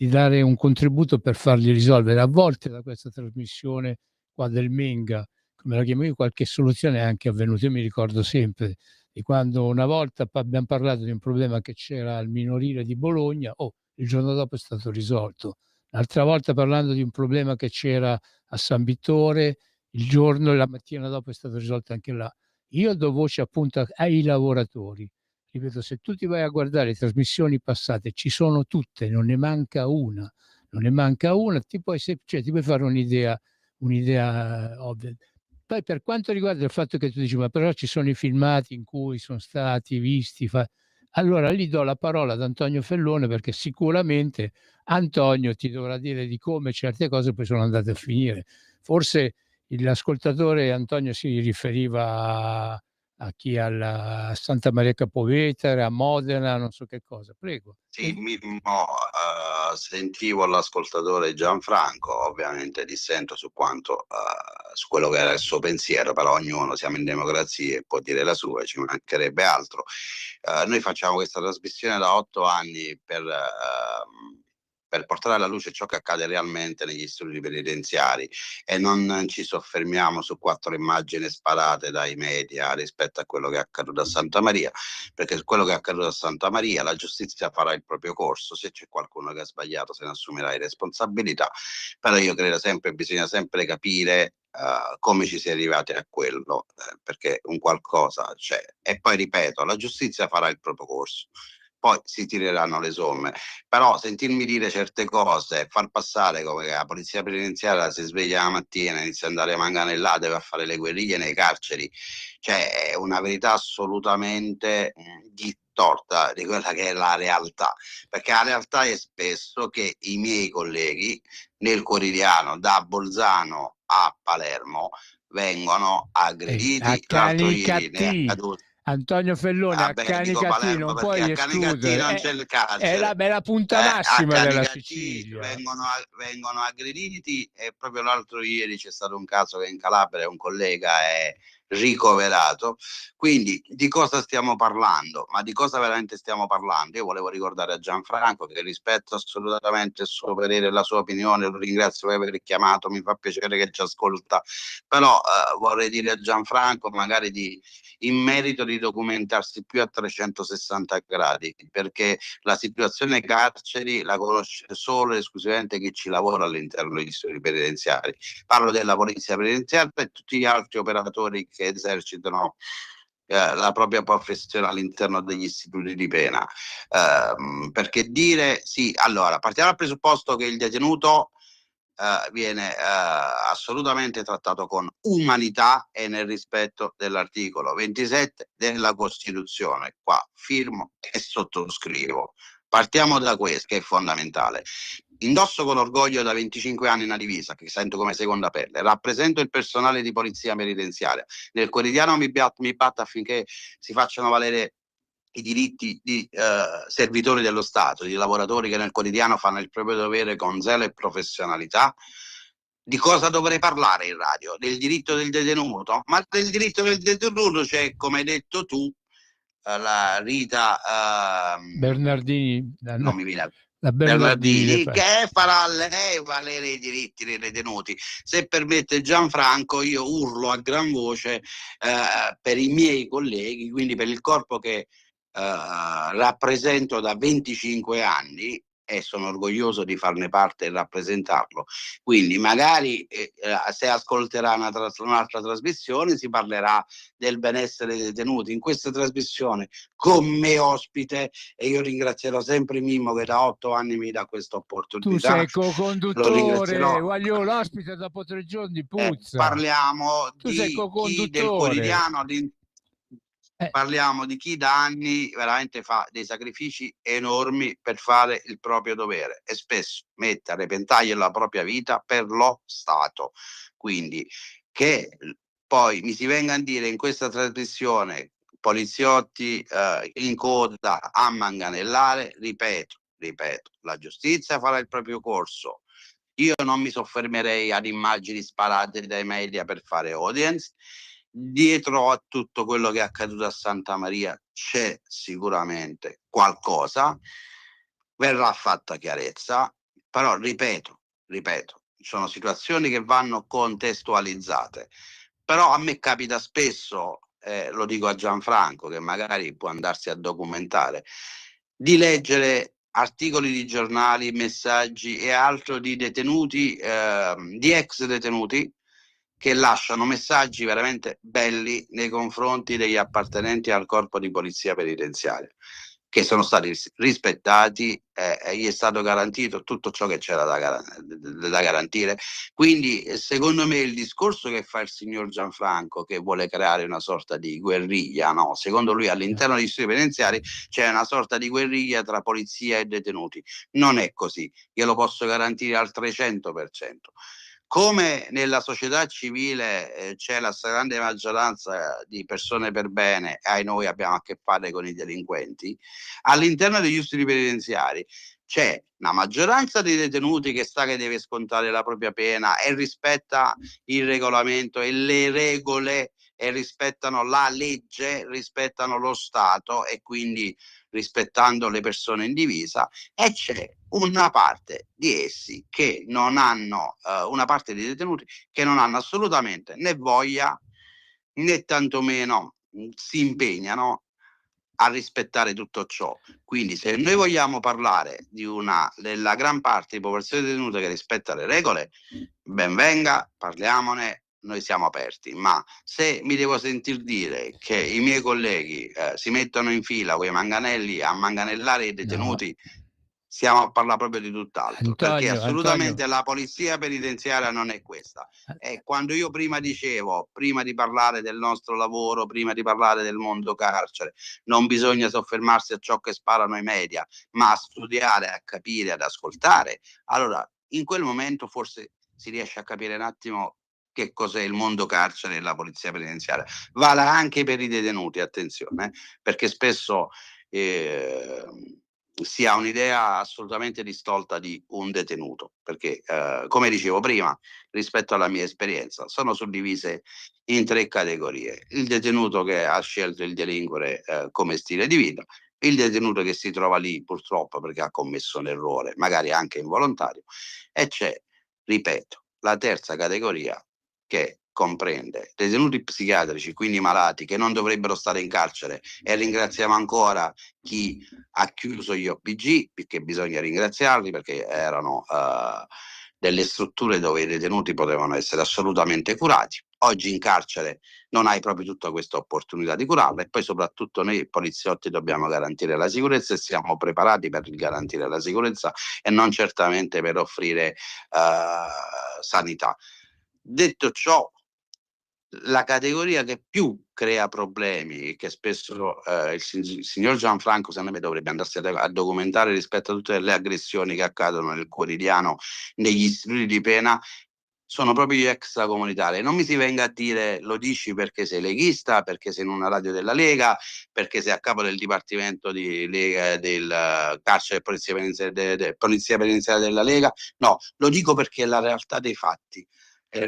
dare un contributo per farli risolvere. A volte da questa trasmissione qua del Menga, come la chiamo io, qualche soluzione è anche avvenuta. Io mi ricordo sempre di quando una volta abbiamo parlato di un problema che c'era al minorile di Bologna, il giorno dopo è stato risolto. L'altra volta parlando di un problema che c'era a San Vittore, il giorno e la mattina dopo è stato risolto anche là. Io do voce appunto ai lavoratori. Ripeto, se tu ti vai a guardare le trasmissioni passate, ci sono tutte, non ne manca una. Ti puoi fare un'idea ovvia. Poi per quanto riguarda il fatto che tu dici, ma però ci sono i filmati in cui sono stati visti, allora lì do la parola ad Antonio Fellone, perché sicuramente Antonio ti dovrà dire di come certe cose poi sono andate a finire. Forse l'ascoltatore Antonio si riferiva a chi a Santa Maria Capovetere, a Modena, non so che cosa. Prego. Sì, sentivo l'ascoltatore Gianfranco, ovviamente dissento su quanto su quello che era il suo pensiero, però ognuno, siamo in democrazia e può dire la sua, ci mancherebbe altro. Noi facciamo questa trasmissione da 8 anni per portare alla luce ciò che accade realmente negli istituti penitenziari e non ci soffermiamo su 4 immagini sparate dai media rispetto a quello che è accaduto a Santa Maria, perché su quello che è accaduto a Santa Maria la giustizia farà il proprio corso, se c'è qualcuno che ha sbagliato se ne assumerà le responsabilità, però io credo sempre, bisogna sempre capire come ci si è arrivati a quello, perché un qualcosa c'è. E poi ripeto, la giustizia farà il proprio corso, poi si tireranno le somme, però sentirmi dire certe cose, far passare come che la polizia penitenziaria si sveglia la mattina, inizia ad andare manganellate, va a fare le guerriglie nei carceri, cioè è una verità assolutamente distorta di quella che è la realtà, perché la realtà è spesso che i miei colleghi nel quotidiano da Bolzano a Palermo vengono aggrediti. L'altro ieri ne è accaduto. Antonio Fellone, a Canicati non puoi escludere, non c'è il carcere, è la punta massima della Sicilia. Vengono aggrediti, e proprio l'altro ieri c'è stato un caso che in Calabria un collega è ricoverato. Quindi di cosa stiamo parlando? Ma di cosa veramente stiamo parlando? Io volevo ricordare a Gianfranco che rispetto assolutamente il suo parere e la sua opinione, lo ringrazio per aver chiamato, mi fa piacere che ci ascolta, però vorrei dire a Gianfranco magari in merito di documentarsi più a 360 gradi, perché la situazione carceri la conosce solo e esclusivamente chi ci lavora all'interno degli istituti penitenziari. Parlo della polizia penitenziaria e tutti gli altri operatori che esercitano la propria professione all'interno degli istituti di pena, perché dire sì, allora partiamo dal presupposto che il detenuto viene assolutamente trattato con umanità e nel rispetto dell'articolo 27 della Costituzione. Qua firmo e sottoscrivo. Partiamo da questo, che è fondamentale. Indosso con orgoglio da 25 anni una divisa che sento come seconda pelle, rappresento il personale di polizia penitenziaria. Nel quotidiano mi batto affinché si facciano valere i diritti di servitori dello Stato, di lavoratori che nel quotidiano fanno il proprio dovere con zelo e professionalità. Di cosa dovrei parlare in radio? Del diritto del detenuto? Ma del diritto del detenuto c'è, come hai detto tu, la Rita Bernardini, non mi viene la Bernardini, che farà lei valere i diritti dei detenuti. Se permette Gianfranco, io urlo a gran voce per i miei colleghi, quindi per il corpo che rappresento da 25 anni e sono orgoglioso di farne parte e rappresentarlo. Quindi magari se ascolterà un'altra trasmissione si parlerà del benessere dei detenuti. In questa trasmissione con me ospite, e io ringrazierò sempre Mimmo che da 8 anni mi dà questa opportunità. Tu sei co-conduttore, voglio l'ospite dopo 3 giorni, puzza. Parliamo chi del quotidiano, parliamo di chi da anni veramente fa dei sacrifici enormi per fare il proprio dovere e spesso mette a repentaglio la propria vita per lo Stato. Quindi che poi mi si venga a dire in questa trasmissione poliziotti in coda a manganellare, ripeto, la giustizia farà il proprio corso. Io non mi soffermerei ad immagini sparate dai media per fare audience. Dietro a tutto quello che è accaduto a Santa Maria c'è sicuramente qualcosa, verrà fatta chiarezza, però ripeto, sono situazioni che vanno contestualizzate. Però a me capita spesso, lo dico a Gianfranco che magari può andarsi a documentare, di leggere articoli di giornali, messaggi e altro di detenuti, di ex detenuti che lasciano messaggi veramente belli nei confronti degli appartenenti al corpo di polizia penitenziaria, che sono stati rispettati e gli è stato garantito tutto ciò che c'era da garantire. Quindi secondo me il discorso che fa il signor Gianfranco, che vuole creare una sorta di guerriglia, no? Secondo lui all'interno degli istituti penitenziari c'è una sorta di guerriglia tra polizia e detenuti. Non è così, glielo posso garantire al 300%. come nella società civile c'è la stragrande maggioranza di persone per bene, e noi abbiamo a che fare con i delinquenti, all'interno degli istituti penitenziari c'è una maggioranza di detenuti che sa che deve scontare la propria pena e rispetta il regolamento e le regole e rispettano la legge, rispettano lo Stato e quindi rispettando le persone in divisa, e c'è una parte di essi che non hanno, una parte di detenuti che non hanno assolutamente né voglia né tantomeno si impegnano a rispettare tutto ciò. Quindi se noi vogliamo parlare della gran parte di popolazione detenuta che rispetta le regole, ben venga, parliamone, noi siamo aperti, ma se mi devo sentir dire che i miei colleghi si mettono in fila con i manganelli a manganellare i detenuti, stiamo a parlare proprio di tutt'altro, perché assolutamente la polizia penitenziaria non è questa. E quando io prima dicevo, prima di parlare del nostro lavoro, prima di parlare del mondo carcere, non bisogna soffermarsi a ciò che sparano i media, ma a studiare, a capire, ad ascoltare, allora in quel momento forse si riesce a capire un attimo che cos'è il mondo carcere e la polizia penitenziaria. Vale anche per i detenuti, attenzione, perché spesso si ha un'idea assolutamente distolta di un detenuto, perché come dicevo prima, rispetto alla mia esperienza, sono suddivise in 3 categorie: il detenuto che ha scelto il delinquere come stile di vita, il detenuto che si trova lì purtroppo perché ha commesso un errore, magari anche involontario, e c'è, ripeto, la terza categoria che comprende detenuti psichiatrici, quindi malati che non dovrebbero stare in carcere, e ringraziamo ancora chi ha chiuso gli OPG, perché bisogna ringraziarli, perché erano delle strutture dove i detenuti potevano essere assolutamente curati. Oggi in carcere non hai proprio tutta questa opportunità di curarla, e poi soprattutto noi poliziotti dobbiamo garantire la sicurezza e siamo preparati per garantire la sicurezza e non certamente per offrire sanità. Detto ciò, la categoria che più crea problemi, che spesso il signor Gianfranco secondo me dovrebbe andarsi a documentare rispetto a tutte le aggressioni che accadono nel quotidiano negli istituti di pena, sono proprio gli extracomunitari. Non mi si venga a dire lo dici perché sei leghista, perché sei in una radio della Lega, perché sei a capo del dipartimento di Lega, del carcere e polizia penitenziaria della Lega. No, lo dico perché è la realtà dei fatti.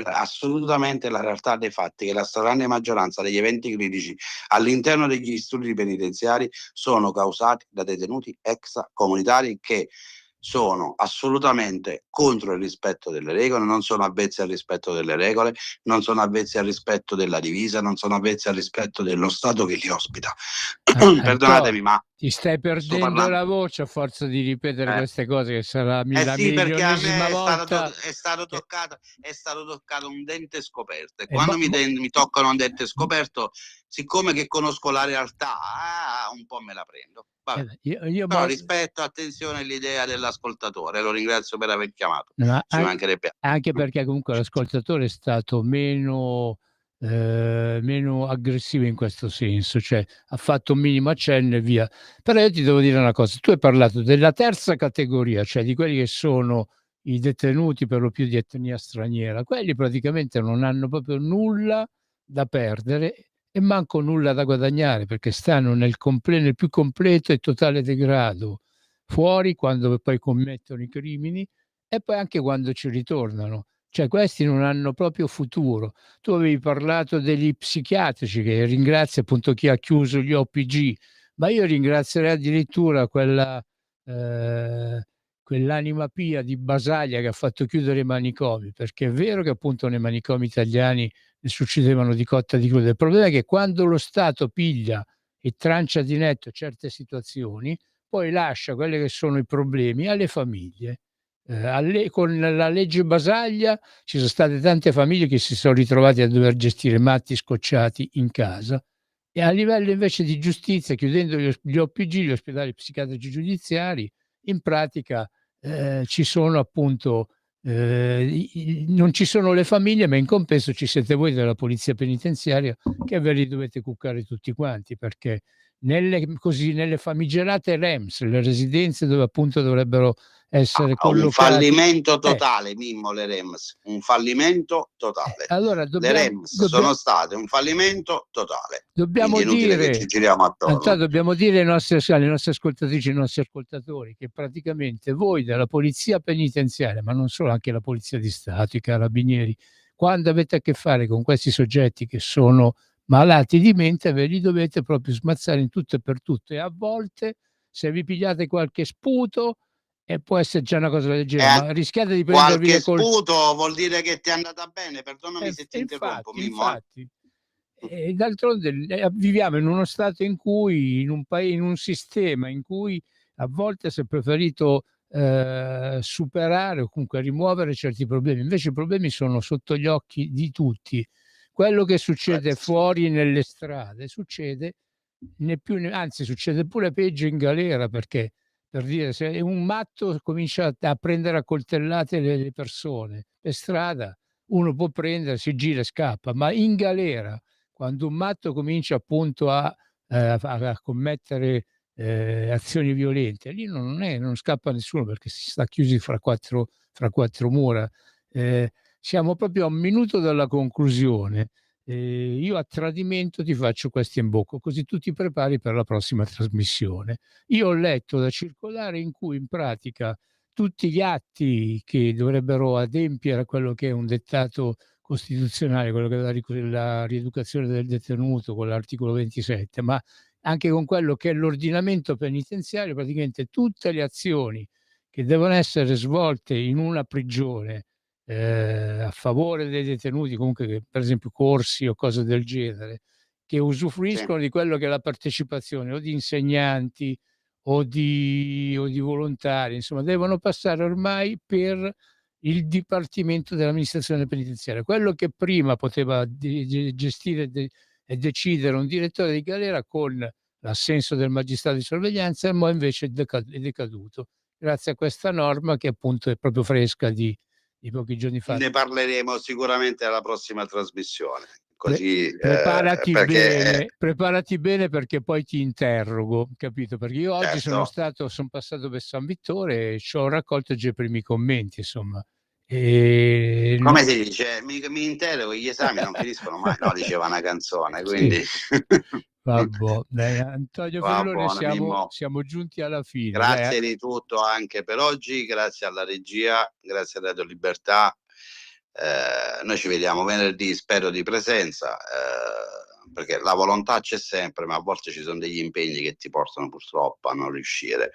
Assolutamente la realtà dei fatti, che la stragrande maggioranza degli eventi critici all'interno degli istituti penitenziari sono causati da detenuti extracomunitari che sono assolutamente contro il rispetto delle regole, non sono avvezzi al rispetto delle regole, non sono avvezzi al rispetto della divisa, non sono avvezzi al rispetto dello Stato che li ospita. Perdonatemi, ma ti stai perdendo la voce a forza di ripetere queste cose, che sarà la sì, perché a me volta è stato toccato un dente scoperto, e quando mi toccano un dente scoperto, siccome che conosco la realtà, un po' me la prendo. Però rispetto, attenzione all'idea dell'ascoltatore, lo ringrazio per aver chiamato. Ci mancherebbe. Anche perché comunque l'ascoltatore è stato meno aggressivo in questo senso, cioè ha fatto un minimo accenno e via. Però io ti devo dire una cosa: tu hai parlato della terza categoria, cioè di quelli che sono i detenuti per lo più di etnia straniera. Quelli praticamente non hanno proprio nulla da perdere e manco nulla da guadagnare, perché stanno nel più completo e totale degrado, fuori quando poi commettono i crimini e poi anche quando ci ritornano. Cioè questi non hanno proprio futuro. Tu avevi parlato degli psichiatrici, che ringrazio appunto chi ha chiuso gli OPG, ma io ringrazierei addirittura quell'anima pia di Basaglia che ha fatto chiudere i manicomi, perché è vero che appunto nei manicomi italiani ne succedevano di cotta di cruda. Il problema è che quando lo Stato piglia e trancia di netto certe situazioni, poi lascia quelli che sono i problemi alle famiglie. Con la legge Basaglia ci sono state tante famiglie che si sono ritrovate a dover gestire matti scocciati in casa, e a livello invece di giustizia, chiudendo gli OPG, gli ospedali psichiatrici giudiziari, in pratica ci sono appunto non ci sono le famiglie, ma in compenso ci siete voi della polizia penitenziaria che ve li dovete cuccare tutti quanti, perché nelle famigerate REMS, le residenze dove appunto dovrebbero essere un collocati. fallimento totale, Mimmo, le REMS, un fallimento totale. Allora Le REMS sono state un fallimento totale. Dobbiamo quindi è inutile che ci giriamo attorno. dobbiamo dire alle nostre ascoltatrici e ai nostri ascoltatori che praticamente voi della Polizia Penitenziaria, ma non solo, anche la Polizia di Stato, i Carabinieri, quando avete a che fare con questi soggetti che sono malati di mente, ve li dovete proprio smazzare in tutto e per tutto, e a volte se vi pigliate qualche sputo, e può essere già una cosa del genere, ma rischiate di prendervi qualche sputo vuol dire che ti è andata bene, perdonami se ti interrompo, Mimmo. Infatti. E d'altronde viviamo in uno stato in cui, in un sistema in cui a volte si è preferito superare o comunque rimuovere certi problemi, invece i problemi sono sotto gli occhi di tutti. Quello che succede fuori nelle strade succede anzi succede pure peggio in galera, perché, per dire, se un matto comincia a prendere a coltellate le persone per strada, uno può prendere, si gira e scappa, ma in galera, quando un matto comincia appunto a commettere azioni violente, lì non scappa nessuno, perché si sta chiusi fra quattro mura. Siamo proprio a un minuto dalla conclusione. Io a tradimento ti faccio questo in bocca, così tu ti prepari per la prossima trasmissione. Io ho letto la circolare in cui in pratica tutti gli atti che dovrebbero adempiere a quello che è un dettato costituzionale, quello che è la rieducazione del detenuto con l'articolo 27, ma anche con quello che è l'ordinamento penitenziario, praticamente tutte le azioni che devono essere svolte in una prigione a favore dei detenuti, comunque per esempio corsi o cose del genere, che usufruiscono di quello che è la partecipazione o di insegnanti o di volontari, insomma, devono passare ormai per il Dipartimento dell'amministrazione penitenziaria. Quello che prima poteva gestire e decidere un direttore di galera con l'assenso del magistrato di sorveglianza, ma invece è decaduto, grazie a questa norma che appunto è proprio fresca di pochi giorni fa. Ne parleremo sicuramente alla prossima trasmissione. Così, preparati bene, perché poi ti interrogo, capito? Perché io oggi sono passato per San Vittore e ci ho raccolto già i primi commenti, insomma. Come si dice? Mi interrogo, gli esami non finiscono mai, no, diceva una canzone, quindi... Vabbè, Antonio Fellone, siamo giunti alla fine. Grazie di tutto anche per oggi, grazie alla regia, grazie a Radio Libertà. Noi ci vediamo venerdì, spero di presenza, perché la volontà c'è sempre, ma a volte ci sono degli impegni che ti portano purtroppo a non riuscire,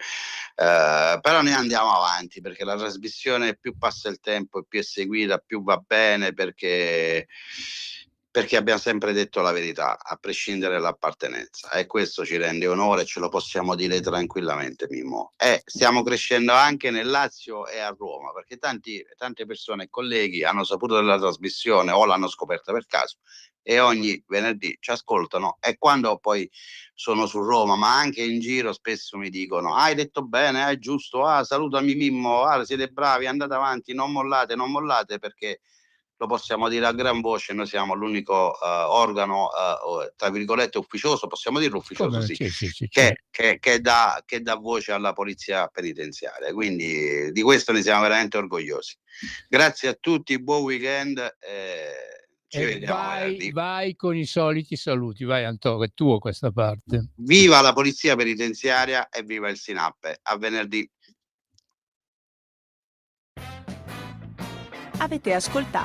però noi andiamo avanti, perché la trasmissione più passa il tempo e più è seguita, più va bene, perché abbiamo sempre detto la verità, a prescindere dall'appartenenza, e questo ci rende onore, ce lo possiamo dire tranquillamente, Mimmo. Stiamo crescendo anche nel Lazio e a Roma, perché tante persone e colleghi hanno saputo della trasmissione o l'hanno scoperta per caso e ogni venerdì ci ascoltano, e quando poi sono su Roma, ma anche in giro, spesso mi dicono: hai detto bene, è giusto, salutami Mimmo, siete bravi, andate avanti, non mollate, perché lo possiamo dire a gran voce, noi siamo l'unico organo, tra virgolette, ufficioso, possiamo dirlo ufficioso, che dà voce alla polizia penitenziaria, quindi di questo ne siamo veramente orgogliosi. Grazie a tutti, buon weekend, ci vediamo. Vai con i soliti saluti, vai Antonio, è tuo questa parte. Viva la polizia penitenziaria e viva il SINAP, a venerdì. Avete ascoltato